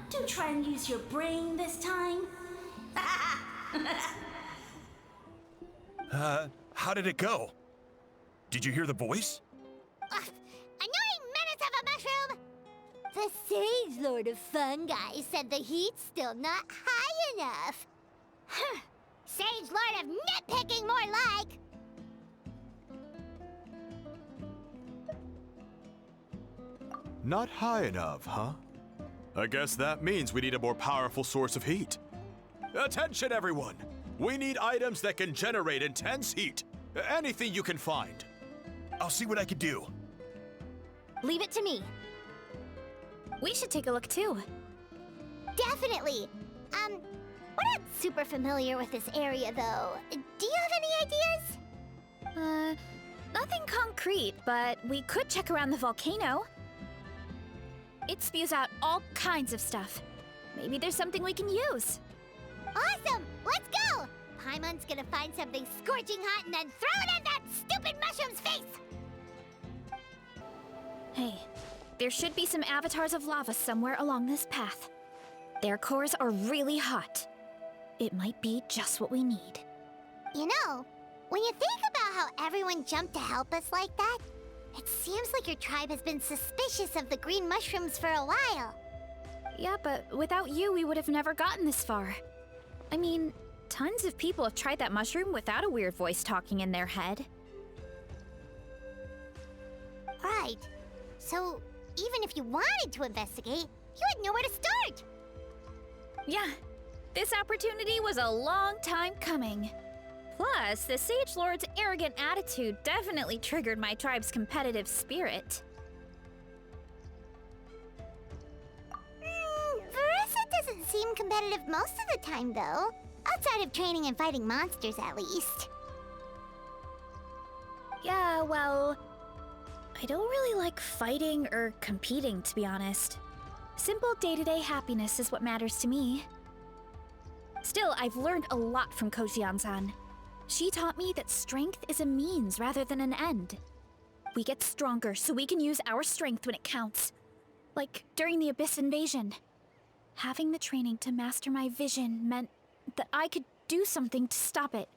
Do try and use your brain this time. How did it go? Did you hear the voice? Annoying menace of a mushroom! The Sage Lord of Fungi said the heat's still not high enough. Sage Lord of nitpicking, more like! Not high enough, huh? I guess that means we need a more powerful source of heat. Attention, everyone! We need items that can generate intense heat. Anything you can find. I'll see what I can do. Leave it to me. We should take a look too. Definitely! We're not super familiar with this area, though. Do you have any ideas? Nothing concrete, but we could check around the volcano. It spews out all kinds of stuff. Maybe there's something we can use. Awesome! Let's go! Paimon's gonna find something scorching hot and then throw it in that stupid mushroom's face! Hey, there should be some avatars of lava somewhere along this path. Their cores are really hot. It might be just what we need. You know, when you think about how everyone jumped to help us like that, it seems like your tribe has been suspicious of the green mushrooms for a while. Yeah, but without you, we would have never gotten this far. I mean, tons of people have tried that mushroom without a weird voice talking in their head. Right. So, even if you wanted to investigate, you had nowhere to start. Yeah, this opportunity was a long time coming. Plus, the Sage Lord's arrogant attitude definitely triggered my tribe's competitive spirit. Varesa doesn't seem competitive most of the time, though. Outside of training and fighting monsters, at least. Yeah, well, I don't really like fighting or competing, to be honest. Simple day-to-day happiness is what matters to me. Still, I've learned a lot from Kojian-san. She taught me that strength is a means rather than an end. We get stronger so we can use our strength when it counts. Like during the Abyss invasion. Having the training to master my vision meant that I could do something to stop it.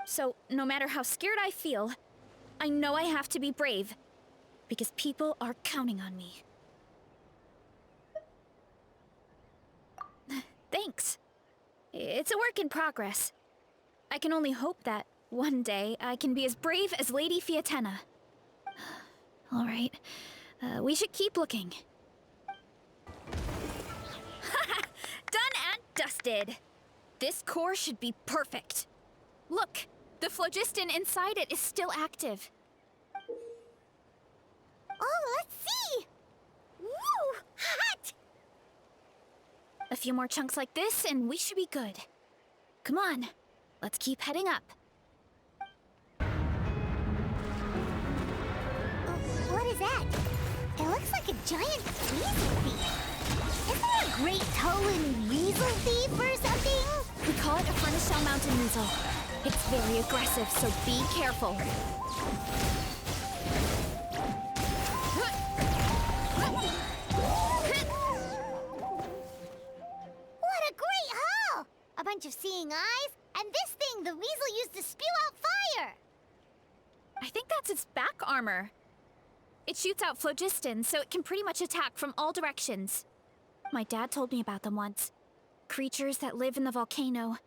So, no matter how scared I feel, I know I have to be brave. Because people are counting on me. Thanks. It's a work in progress. I can only hope that one day I can be as brave as Lady Fiatenna. All right, we should keep looking. Done and dusted. This core should be perfect. Look, the phlogiston inside it is still active. Oh, let's see! Woo! Hot! A few more chunks like this and we should be good. Come on, let's keep heading up. What is that? It looks like a giant weasel thief. Isn't there a great toe-in weasel thief or something? We call it a Furnace Shell Mountain Weasel. It's very aggressive, so be careful. What a great haul! A bunch of seeing eyes, and this thing the weasel used to spew out fire! I think that's its back armor. It shoots out phlogiston, so it can pretty much attack from all directions. My dad told me about them once. Creatures that live in the volcano.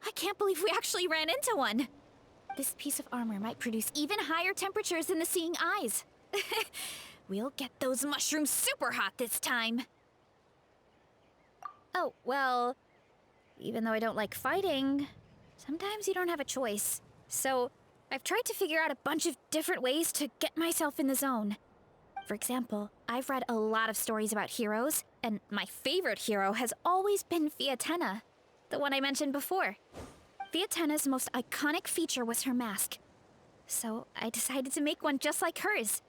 I can't believe we actually ran into one. This piece of armor might produce even higher temperatures than the seeing eyes. We'll get those mushrooms super hot this time. Oh, well, even though I don't like fighting, sometimes you don't have a choice. So, I've tried to figure out a bunch of different ways to get myself in the zone. For example, I've read a lot of stories about heroes, and my favorite hero has always been Fiatenna, the one I mentioned before. Fiatenna's most iconic feature was her mask, so I decided to make one just like hers.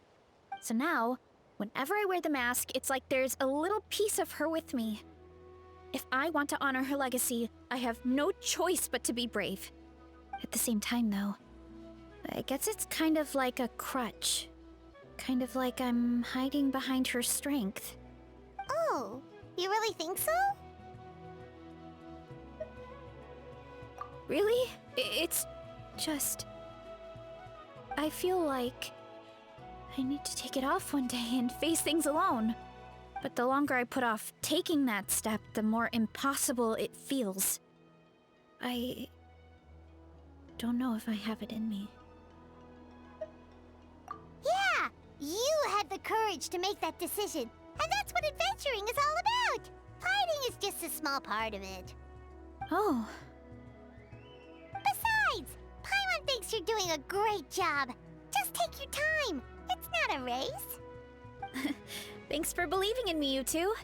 So now, whenever I wear the mask, it's like there's a little piece of her with me. If I want to honor her legacy, I have no choice but to be brave. At the same time, though, I guess it's kind of like a crutch. Kind of like I'm hiding behind her strength. Oh, you really think so? Really? It's just... I feel like I need to take it off one day and face things alone. But the longer I put off taking that step, the more impossible it feels. I don't know if I have it in me. Yeah, you had the courage to make that decision. And that's what adventuring is all about. Fighting is just a small part of it. Oh, Besides, Paimon thinks you're doing a great job. Just take your time. It's not a race. thanks for believing in me, you two.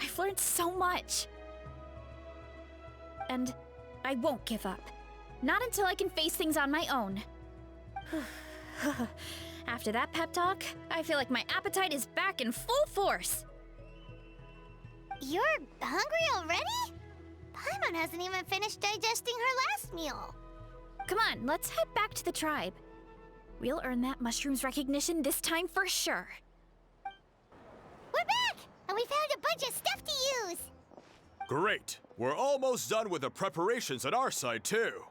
I've learned so much. And I won't give up. Not until I can face things on my own. After that pep talk, I feel like my appetite is back in full force. You're hungry already? Paimon hasn't even finished digesting her last meal. Come on, let's head back to the tribe. We'll earn that mushroom's recognition this time for sure. We're back! And we found a bunch of stuff to use! Great. We're almost done with the preparations on our side, too.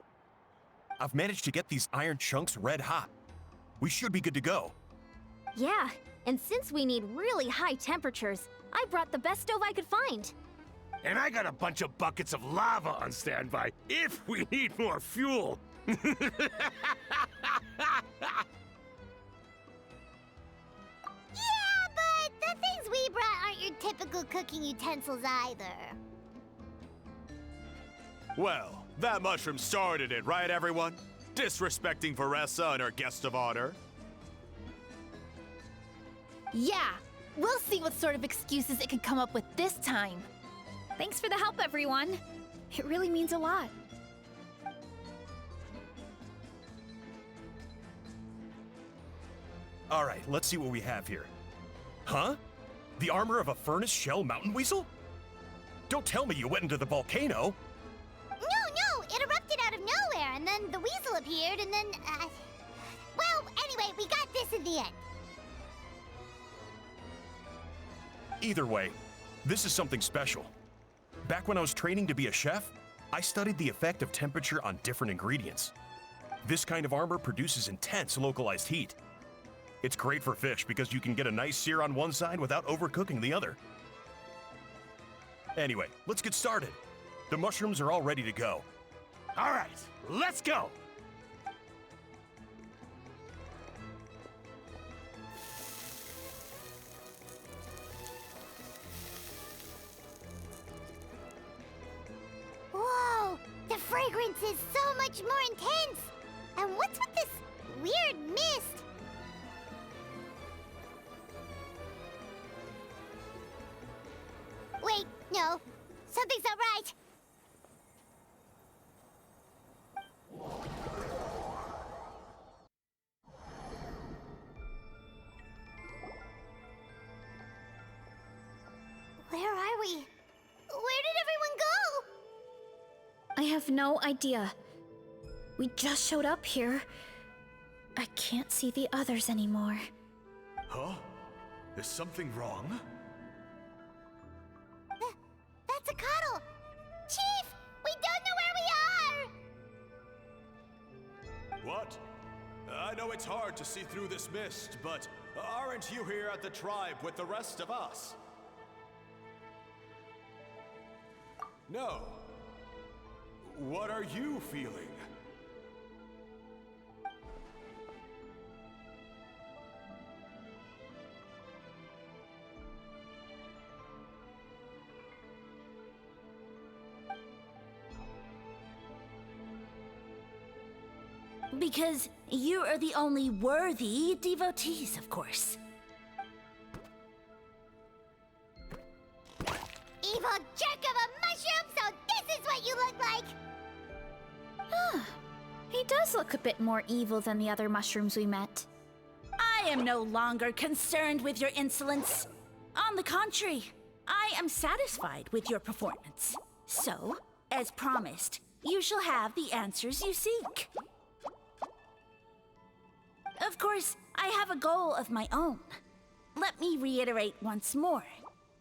I've managed to get these iron chunks red hot. We should be good to go. Yeah, and since we need really high temperatures, I brought the best stove I could find. And I got a bunch of buckets of lava on standby if we need more fuel. Yeah, but the things we brought aren't your typical cooking utensils either. Well, that mushroom started it, right, everyone? Disrespecting Varesa and her guest of honor. Yeah, we'll see what sort of excuses it can come up with this time. Thanks for the help, everyone. It really means a lot. All right, let's see what we have here. Huh? The armor of a furnace shell mountain weasel? Don't tell me you went into the volcano. No, it erupted out of nowhere, and then the weasel appeared, and then, well, anyway, we got this in the end. Either way, this is something special. Back when I was training to be a chef, I studied the effect of temperature on different ingredients. This kind of armor produces intense localized heat. It's great for fish because you can get a nice sear on one side without overcooking the other. Anyway, let's get started. The mushrooms are all ready to go. All right, let's go. Whoa, the fragrance is so much more intense. And what's with this weird mist? Wait, no, something's not right. Where are we? Where did everyone go? I have no idea. We just showed up here. I can't see the others anymore. Huh? Is something wrong? That's a cuddle! Chief, we don't know where we are! What? I know it's hard to see through this mist, but aren't you here at the tribe with the rest of us? No. What are you feeling? Because you are the only worthy devotees, of course. Evil jerk of a mushroom, so this is what you look like! He does look a bit more evil than the other mushrooms we met. I am no longer concerned with your insolence. On the contrary, I am satisfied with your performance. So, as promised, you shall have the answers you seek. Of course, I have a goal of my own. Let me reiterate once more.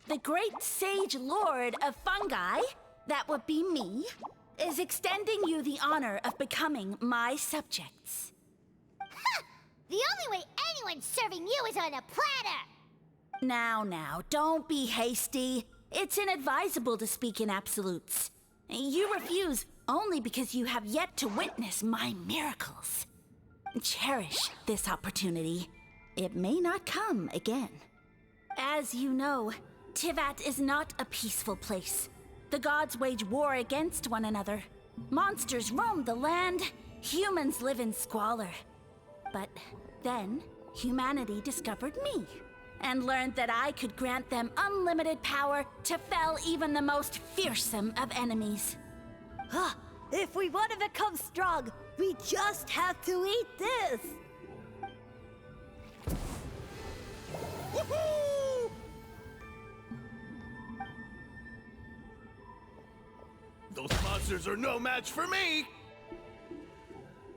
The great sage lord of fungi, that would be me, is extending you the honor of becoming my subjects. The only way anyone's serving you is on a platter! Now, don't be hasty. It's inadvisable to speak in absolutes. You refuse only because you have yet to witness my miracles. Cherish this opportunity. It may not come again. As you know, Tivat is not a peaceful place. The gods wage war against one another. Monsters roam the land. Humans live in squalor. But then, humanity discovered me and learned that I could grant them unlimited power to fell even the most fearsome of enemies. If we want to become strong, we just have to eat this! Woohoo! Those monsters are no match for me!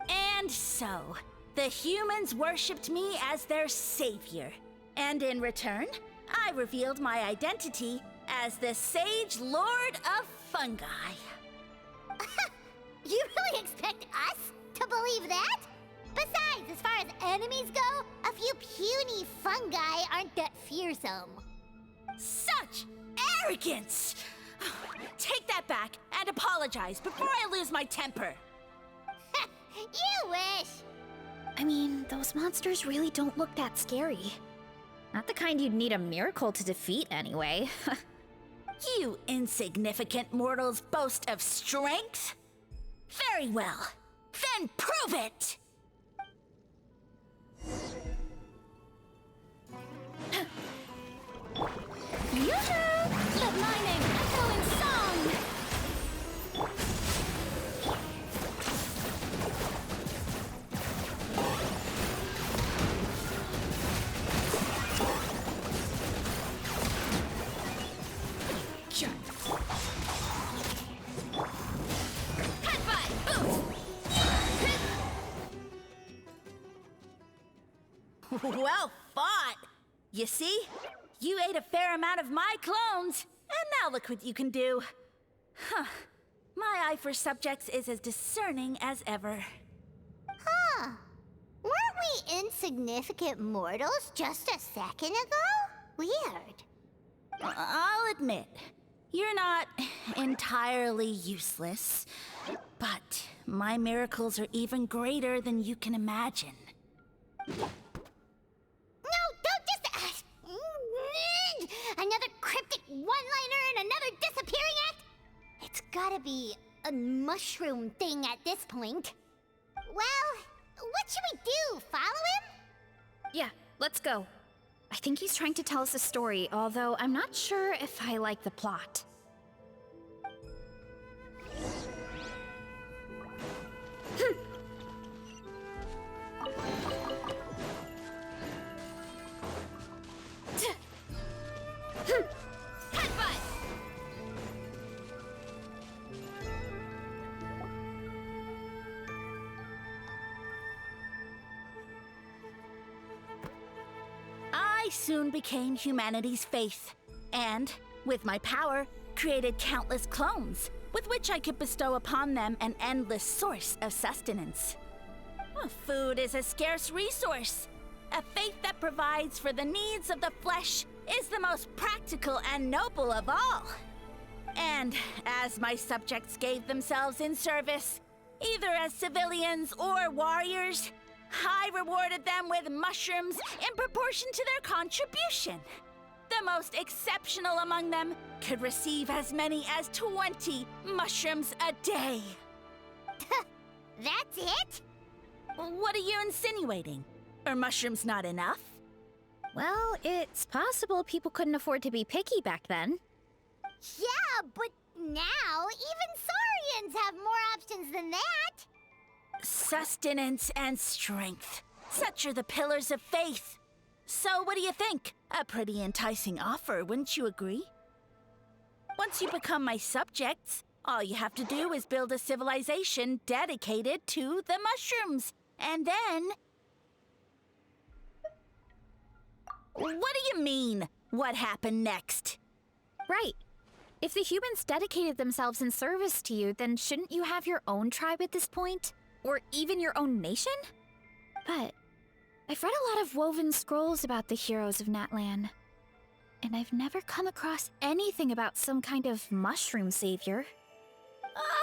And so, the humans worshipped me as their savior. And in return, I revealed my identity as the Sage Lord of Fungi. You really expect us to believe that? Besides, as far as enemies go, a few puny fungi aren't that fearsome. Such arrogance! Take that back and apologize before I lose my temper. You wish! I mean, those monsters really don't look that scary. Not the kind you'd need a miracle to defeat, anyway. You insignificant mortals boast of strength? Very well. Then prove it! Yoo-hoo! Let my name echo in song! Well fought! You see? You ate a fair amount of my clones, and now look what you can do. Huh. My eye for subjects is as discerning as ever. Huh. Weren't we insignificant mortals just a second ago? Weird. I'll admit, you're not entirely useless, but my miracles are even greater than you can imagine. No, don't just... another cryptic one-liner and another disappearing act? It's gotta be a mushroom thing at this point. Well, what should we do? Follow him? Yeah, let's go. I think he's trying to tell us a story, although I'm not sure if I like the plot. I soon became humanity's faith, and, with my power, created countless clones, with which I could bestow upon them an endless source of sustenance. Food is a scarce resource. A faith that provides for the needs of the flesh is the most practical and noble of all. And as my subjects gave themselves in service, either as civilians or warriors, I rewarded them with mushrooms in proportion to their contribution. The most exceptional among them could receive as many as 20 mushrooms a day. That's it? What are you insinuating? Are mushrooms not enough? Well, it's possible people couldn't afford to be picky back then. Yeah, but now even saurians have more options than that. Sustenance and strength. Such are the pillars of faith. So what do you think? A pretty enticing offer, wouldn't you agree? Once you become my subjects, all you have to do is build a civilization dedicated to the mushrooms. And then... What do you mean, what happened next? Right. If the humans dedicated themselves in service to you, then shouldn't you have your own tribe at this point? Or even your own nation? But I've read a lot of woven scrolls about the heroes of Natlan, and I've never come across anything about some kind of mushroom savior.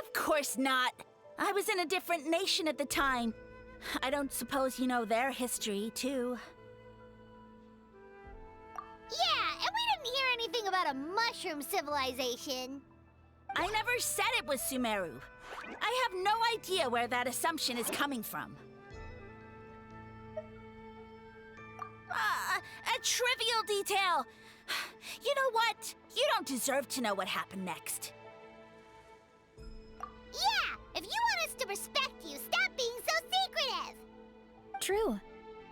Of course not. I was in a different nation at the time. I don't suppose you know their history, too. Yeah, and we didn't hear anything about a mushroom civilization. I never said it was Sumeru. I have no idea where that assumption is coming from. A trivial detail. You know what? You don't deserve to know what happened next. Yeah, if you want us to respect you, stop being so secretive. True.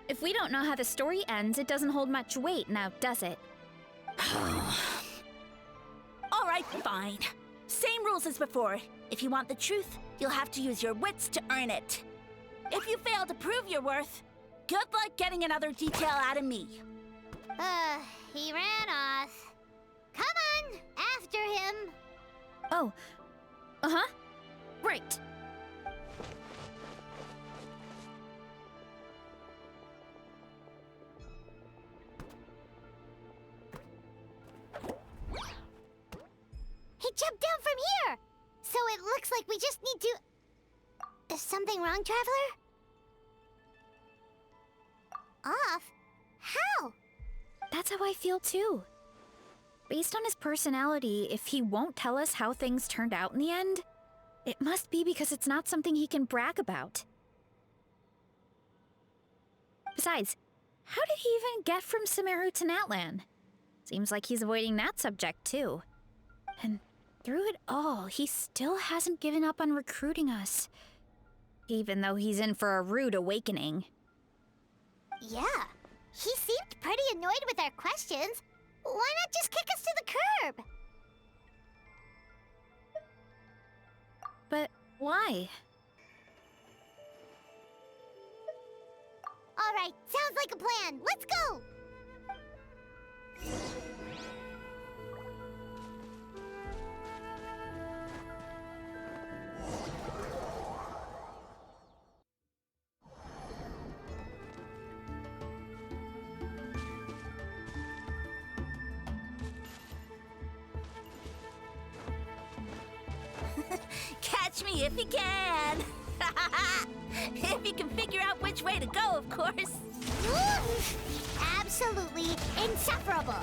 If we don't know how the story ends, it doesn't hold much weight now, does it? All right, fine. Same rules as before. If you want the truth, you'll have to use your wits to earn it. If you fail to prove your worth, good luck getting another detail out of me. He ran off. Come on, after him. Oh. Uh-huh. Right. He jumped down from here! So it looks like we just need to... Is something wrong, Traveler? Off? How? That's how I feel too. Based on his personality, if he won't tell us how things turned out in the end, it must be because it's not something he can brag about. Besides, how did he even get from Sumeru to Natlan? Seems like he's avoiding that subject too. And through it all, he still hasn't given up on recruiting us. Even though he's in for a rude awakening. Yeah, he seemed pretty annoyed with our questions. Why not just kick us to the curb? But why? All right, sounds like a plan. Let's go! Catch me if you can! If you can figure out which way to go, of course. Absolutely insufferable.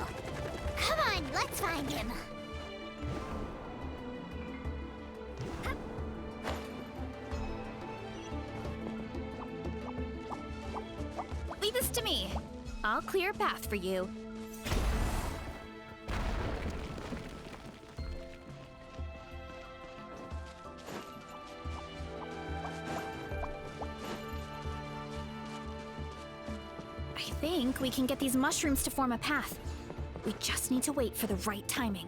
Come on, let's find him. Leave this to me. I'll clear a path for you. I think we can get these mushrooms to form a path. We just need to wait for the right timing.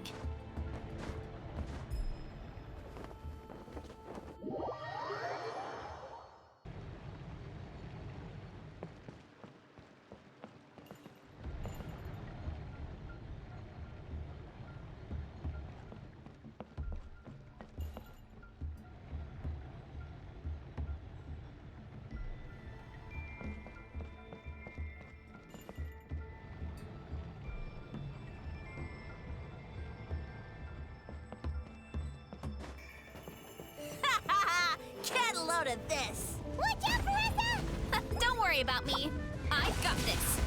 Get a load of this! Watch out, Varesa! Don't worry about me. I've got this.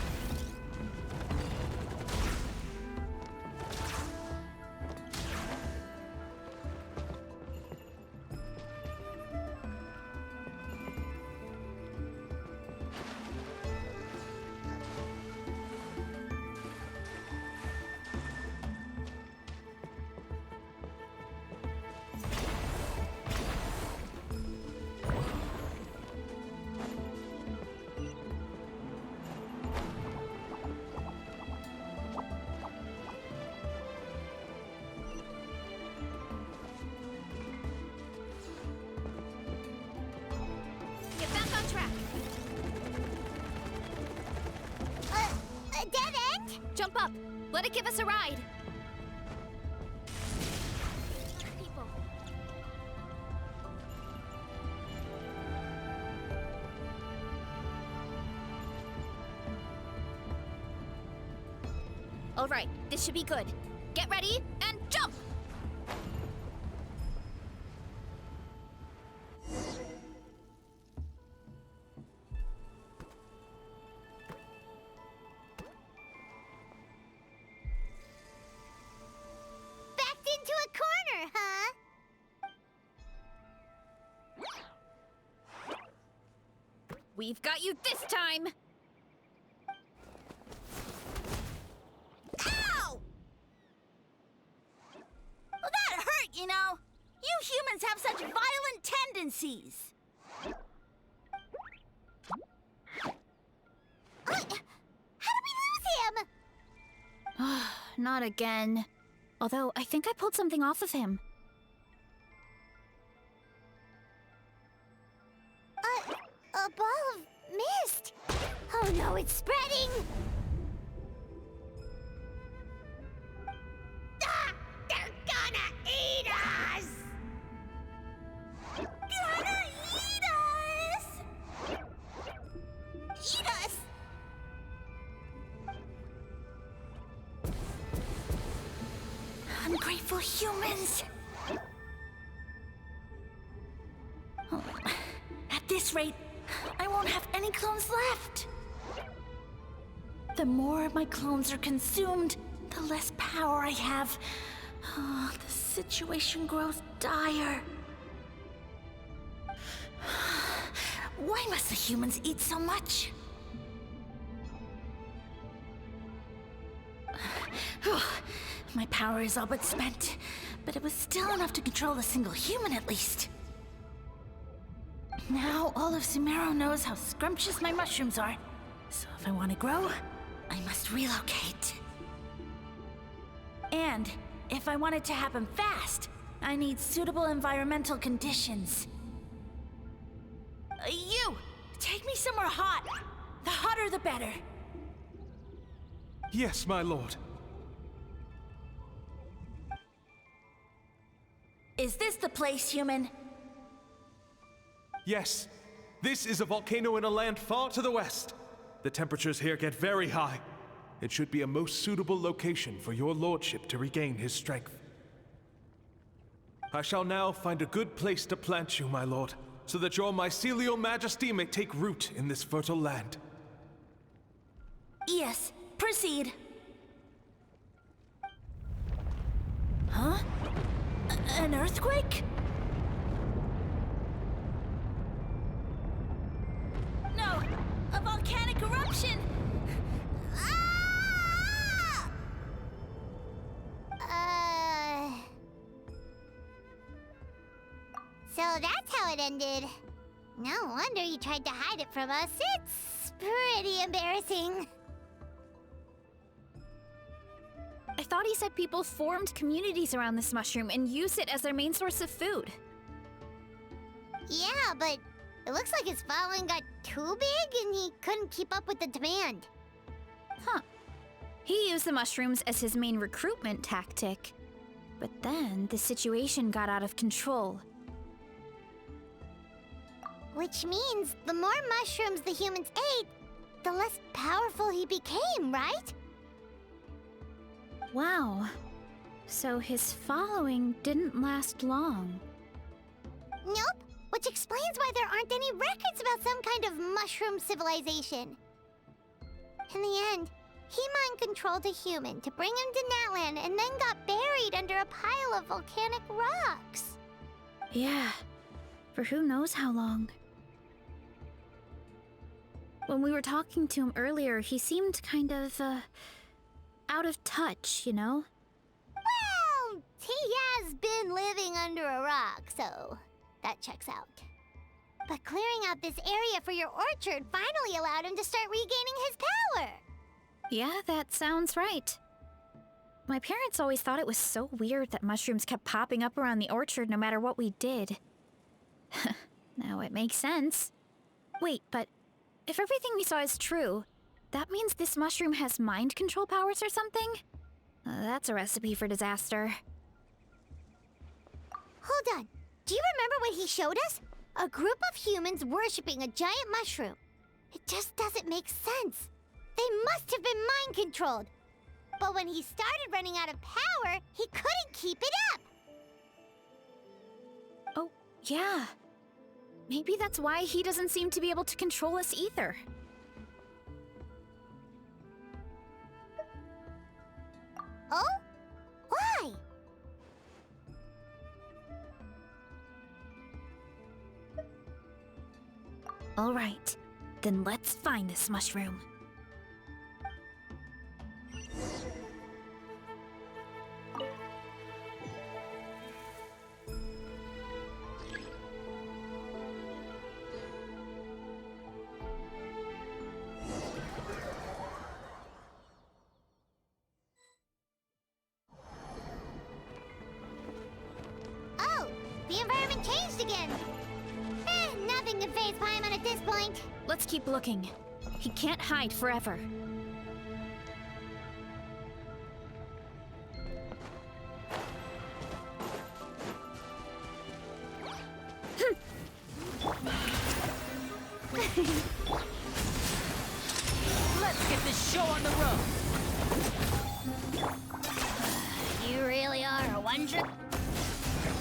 it! Jump up! Let it give us a ride! People. All right, this should be good. Get ready and jump! Backed into a corner, huh? We've got you this time! Ow! Well, that hurt, you know. You humans have such violent tendencies. How did we lose him? Not again. Although, I think I pulled something off of him. A ball of mist. Oh no, it's spreading! Ah! They're gonna eat us! Gonna eat us! Eat us! Ungrateful humans! Oh, at this rate, I won't have any clones left. The more my clones are consumed, the less power I have. Oh, the situation grows dire. Why must the humans eat so much? My power is all but spent, but it was still enough to control a single human at least. Now all of Sumeru knows how scrumptious my mushrooms are, so if I want to grow, I must relocate. And if I want it to happen fast, I need suitable environmental conditions. You! Take me somewhere hot! The hotter the better. Yes, my lord. Is this the place, human? Yes. This is a volcano in a land far to the west. The temperatures here get very high. It should be a most suitable location for your lordship to regain his strength. I shall now find a good place to plant you, my lord, so that your mycelial majesty may take root in this fertile land. Yes, proceed. Huh? An earthquake? No! A volcanic eruption! Ah! So that's how it ended. No wonder you tried to hide it from us. It's pretty embarrassing. I thought he said people formed communities around this mushroom and used it as their main source of food. Yeah, but it looks like his following got too big and he couldn't keep up with the demand. Huh. He used the mushrooms as his main recruitment tactic. But then the situation got out of control. Which means the more mushrooms the humans ate, the less powerful he became, right? Wow. So his following didn't last long. Nope, which explains why there aren't any records about some kind of mushroom civilization. In the end, he mind-controlled a human to bring him to Natlan and then got buried under a pile of volcanic rocks. Yeah, for who knows how long. When we were talking to him earlier, he seemed kind of, out of touch, you know? Well, he has been living under a rock, so that checks out. But clearing out this area for your orchard finally allowed him to start regaining his power. Yeah, that sounds right. My parents always thought it was so weird that mushrooms kept popping up around the orchard no matter what we did. Now it makes sense. Wait, but if everything we saw is true, that means this mushroom has mind control powers or something? That's a recipe for disaster. Hold on. Do you remember what he showed us? A group of humans worshipping a giant mushroom. It just doesn't make sense. They must have been mind controlled. But when he started running out of power, he couldn't keep it up. Oh, yeah. Maybe that's why he doesn't seem to be able to control us either. Oh? Why? All right, then let's find this mushroom. Oh, the environment changed again. Nothing can phase Paimon at this point. Let's keep looking. He can't hide forever. Let's get this show on the road. You really are a wonder.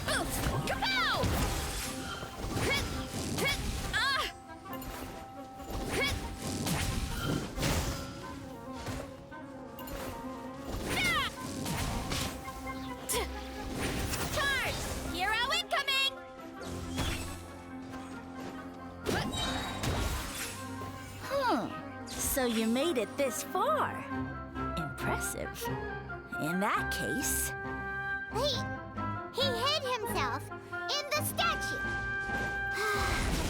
Oof! Kapow! Hit! Hit! Ah! Hit! Ah! Charge! Hero incoming! So you made it this far. Impressive. In that case... He hid himself in the statue.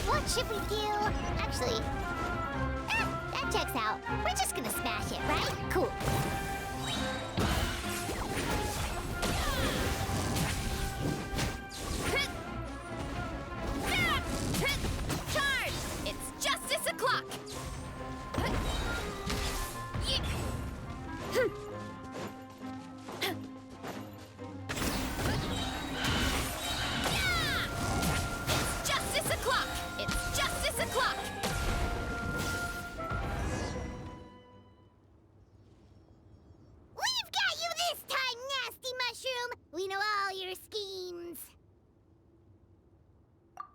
What should we do? Actually, that checks out. We're just gonna smash it, right? Cool. Charge! It's justice o'clock! It's justice o'clock! It's justice o'clock! We've got you this time, nasty mushroom! We know all your schemes.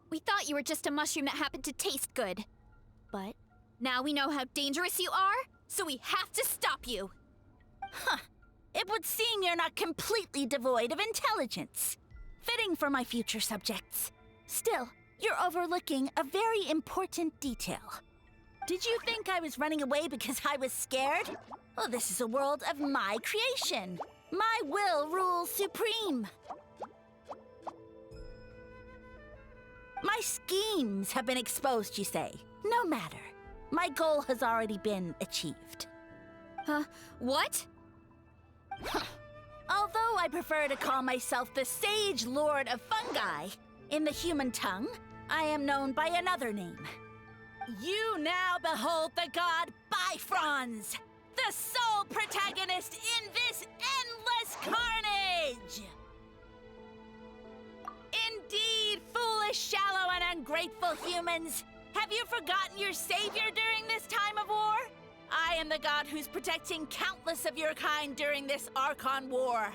We thought you were just a mushroom that happened to taste good. But now we know how dangerous you are, so we have to stop you. It would seem you're not completely devoid of intelligence. Fitting for my future subjects. Still, you're overlooking a very important detail. Did you think I was running away because I was scared? Well, this is a world of my creation. My will rules supreme. My schemes have been exposed, you say. No matter. My goal has already been achieved. What? Although I prefer to call myself the Sage Lord of Fungi, in the human tongue, I am known by another name. You now behold the god Bifrons, the sole protagonist in this endless carnage! Indeed, foolish, shallow, and ungrateful humans! Have you forgotten your savior during this time of war? I am the god who's protecting countless of your kind during this Archon war.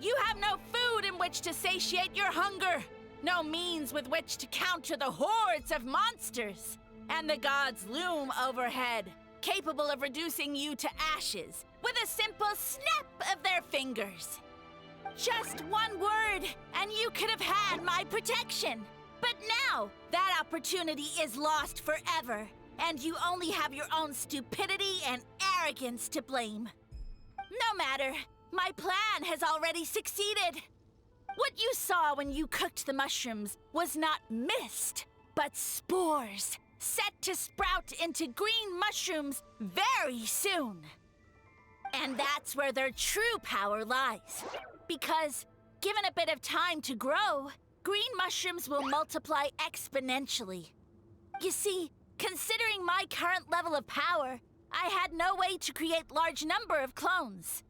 You have no food in which to satiate your hunger, no means with which to counter the hordes of monsters, and the gods loom overhead, capable of reducing you to ashes with a simple snap of their fingers. Just one word, and you could have had my protection. But now, that opportunity is lost forever, and you only have your own stupidity and arrogance to blame. No matter, my plan has already succeeded. What you saw when you cooked the mushrooms was not mist, but spores, set to sprout into green mushrooms very soon. And that's where their true power lies. Because, given a bit of time to grow, green mushrooms will multiply exponentially. You see, considering my current level of power, I had no way to create large number of clones.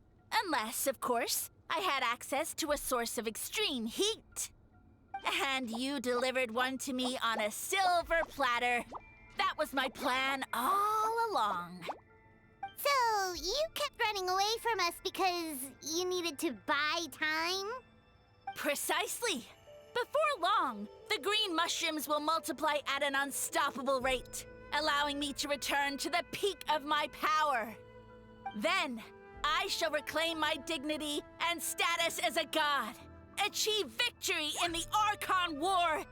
Unless, of course, I had access to a source of extreme heat. And you delivered one to me on a silver platter. That was my plan all along. So, you kept running away from us because you needed to buy time? Precisely. Before long, the green mushrooms will multiply at an unstoppable rate, allowing me to return to the peak of my power. Then, I shall reclaim my dignity and status as a god, achieve victory in the Archon War,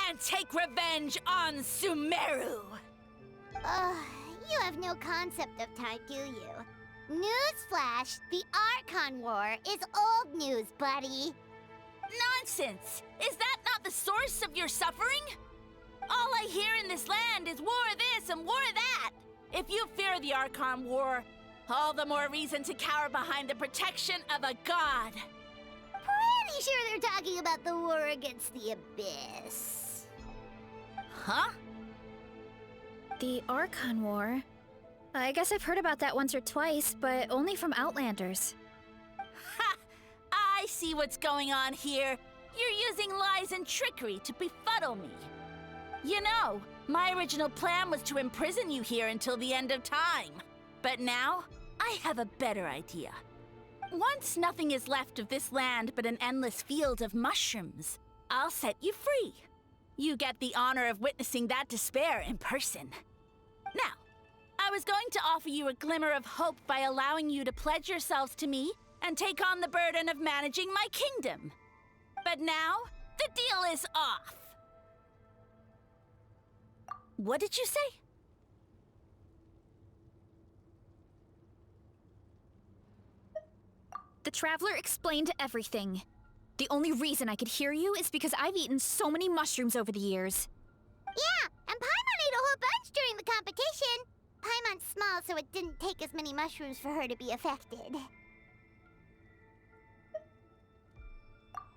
and take revenge on Sumeru. You have no concept of time, do you? Newsflash, the Archon War is old news, buddy. Nonsense! Is that not the source of your suffering? All I hear in this land is war this and war that. If you fear the Archon War, all the more reason to cower behind the protection of a god. Pretty sure they're talking about the war against the Abyss. Huh? The Archon War? I guess I've heard about that once or twice, but only from Outlanders. Ha! I see what's going on here. You're using lies and trickery to befuddle me. You know, my original plan was to imprison you here until the end of time. But now, I have a better idea. Once nothing is left of this land but an endless field of mushrooms, I'll set you free. You get the honor of witnessing that despair in person. Now, I was going to offer you a glimmer of hope by allowing you to pledge yourselves to me and take on the burden of managing my kingdom. But now, the deal is off. What did you say? The Traveler explained everything. The only reason I could hear you is because I've eaten so many mushrooms over the years. Yeah, and Paimon ate a whole bunch during the competition. Paimon's small, so it didn't take as many mushrooms for her to be affected.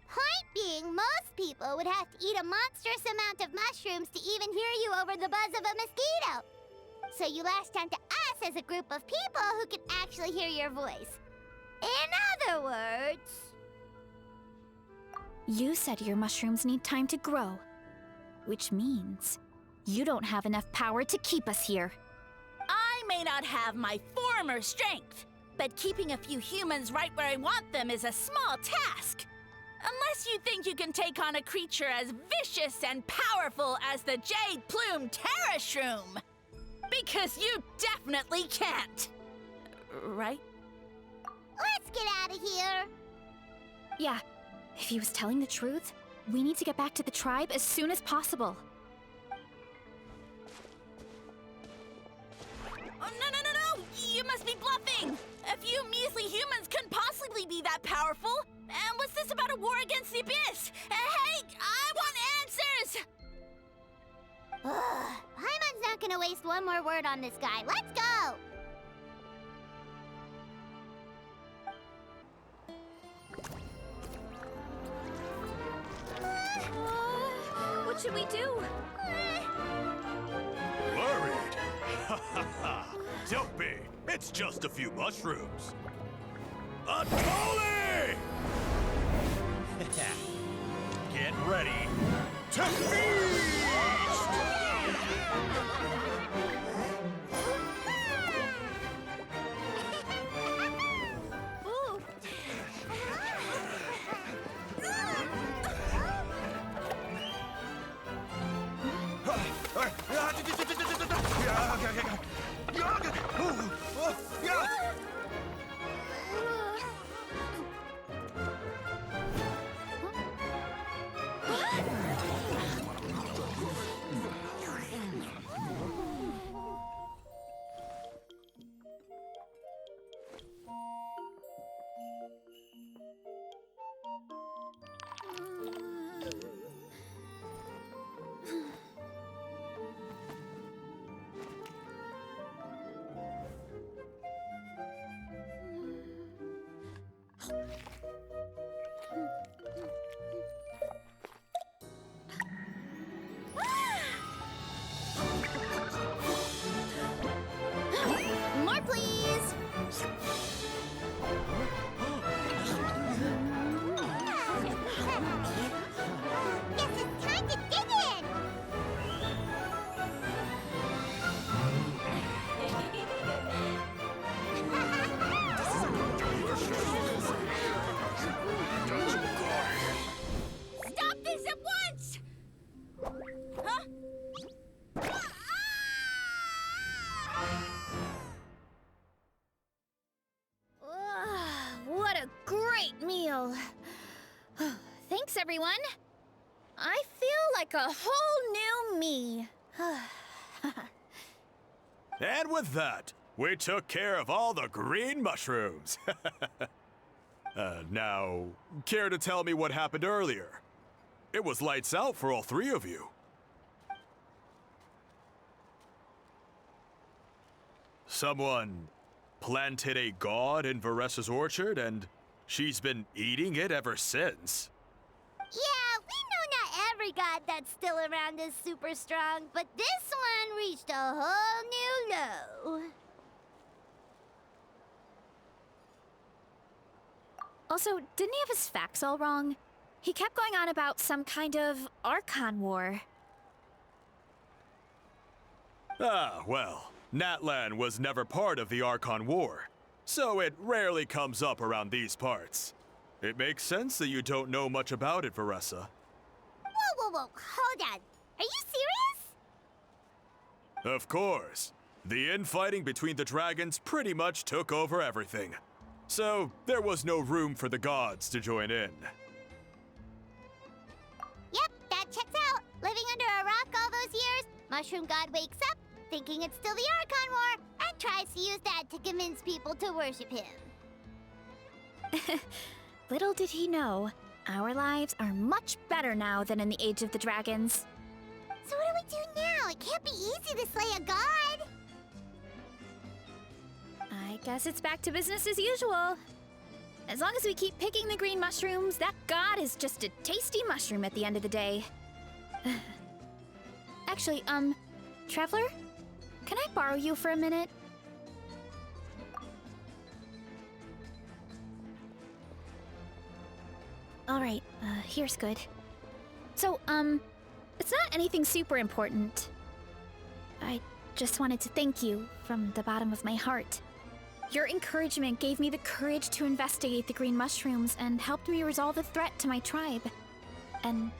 Point being, most people would have to eat a monstrous amount of mushrooms to even hear you over the buzz of a mosquito. So you latched onto us as a group of people who can actually hear your voice. In other words... You said your mushrooms need time to grow, which means you don't have enough power to keep us here. I may not have my former strength, but keeping a few humans right where I want them is a small task. Unless you think you can take on a creature as vicious and powerful as the Jade Plume Terrashroom. Because you definitely can't. Right? Let's get out of here. Yeah, if he was telling the truth, we need to get back to the tribe as soon as possible. Oh, no! You must be bluffing! A few measly humans couldn't possibly be that powerful! And what's this about a war against the Abyss? Hey, I want answers! Paimon's not gonna waste one more word on this guy. Let's go! What should we do? Worried? Ha ha ha! Don't be! It's just a few mushrooms. Atoli! Get ready to feast! Guess it's time to dig in! Stop this at once! Huh? What a great meal! Thanks, everyone. I feel like a whole new me. And with that, we took care of all the green mushrooms. Now, care to tell me what happened earlier? It was lights out for all three of you. Someone planted a god in Varesa's orchard, and she's been eating it ever since. Yeah, we know not every god that's still around is super strong, but this one reached a whole new low. Also, didn't he have his facts all wrong? He kept going on about some kind of Archon war. Ah, well, Natlan was never part of the Archon War, so it rarely comes up around these parts. It makes sense that you don't know much about it, Varesa. Whoa, hold on. Are you serious? Of course. The infighting between the dragons pretty much took over everything. So, there was no room for the gods to join in. Yep, that checks out. Living under a rock all those years, Mushroom God wakes up, thinking it's still the Archon War, and tries to use that to convince people to worship him. Little did he know, our lives are much better now than in the Age of the Dragons. So what do we do now? It can't be easy to slay a god. I guess it's back to business as usual. As long as we keep picking the green mushrooms, that god is just a tasty mushroom at the end of the day. Actually, Traveler? Can I borrow you for a minute? Alright, here's good. So, it's not anything super important. I just wanted to thank you from the bottom of my heart. Your encouragement gave me the courage to investigate the green mushrooms and helped me resolve a threat to my tribe. And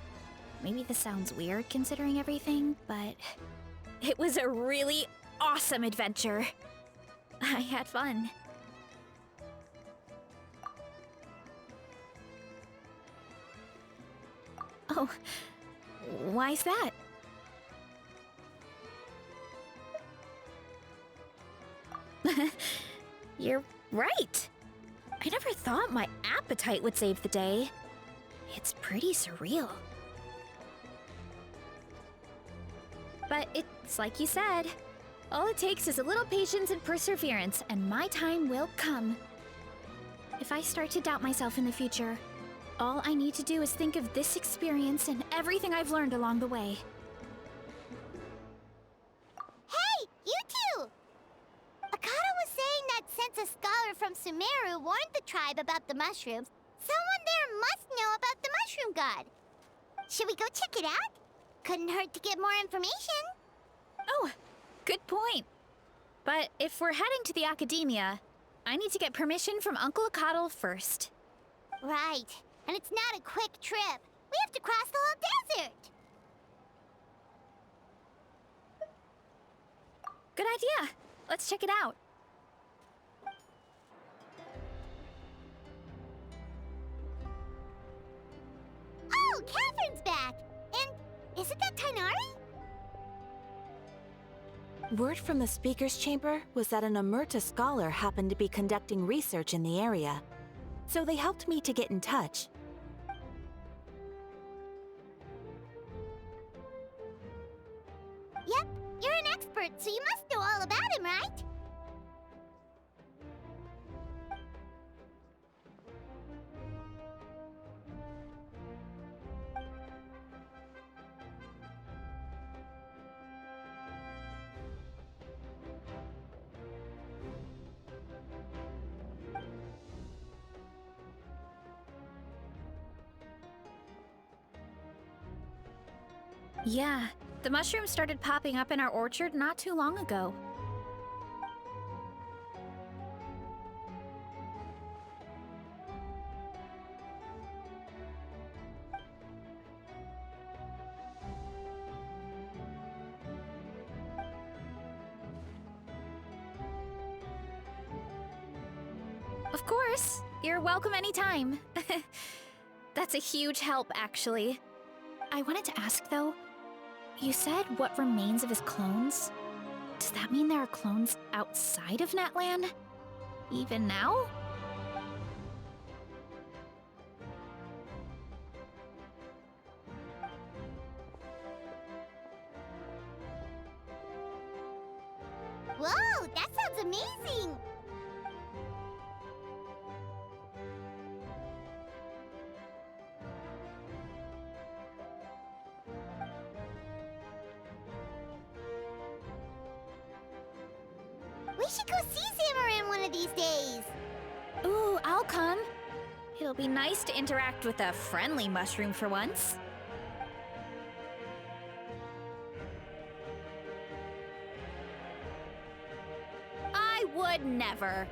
maybe this sounds weird considering everything, but it was a really awesome adventure. I had fun. Oh, why's that? You're right. I never thought my appetite would save the day. It's pretty surreal. But it's like you said. All it takes is a little patience and perseverance, and my time will come. If I start to doubt myself in the future, all I need to do is think of this experience and everything I've learned along the way. Hey, you two! Akata was saying that since a scholar from Sumeru warned the tribe about the mushrooms, someone there must know about the mushroom god. Should we go check it out? Couldn't hurt to get more information. Oh, good point. But if we're heading to the academia, I need to get permission from Uncle Akatl first. Right. And it's not a quick trip. We have to cross the whole desert. Good idea. Let's check it out. Oh, Catherine's back! And isn't that Tainari? Word from the speaker's chamber was that an Emerta scholar happened to be conducting research in the area, so they helped me to get in touch. Yep, you're an expert, so you must know all about him, right? Yeah, the mushrooms started popping up in our orchard not too long ago. Of course, you're welcome anytime. That's a huge help, actually. I wanted to ask, though, you said what remains of his clones? Does that mean there are clones outside of Natlan? Even now? Whoa, that sounds amazing! We should go see Zamarin one of these days! Ooh, I'll come. It'll be nice to interact with a friendly mushroom for once. I would never.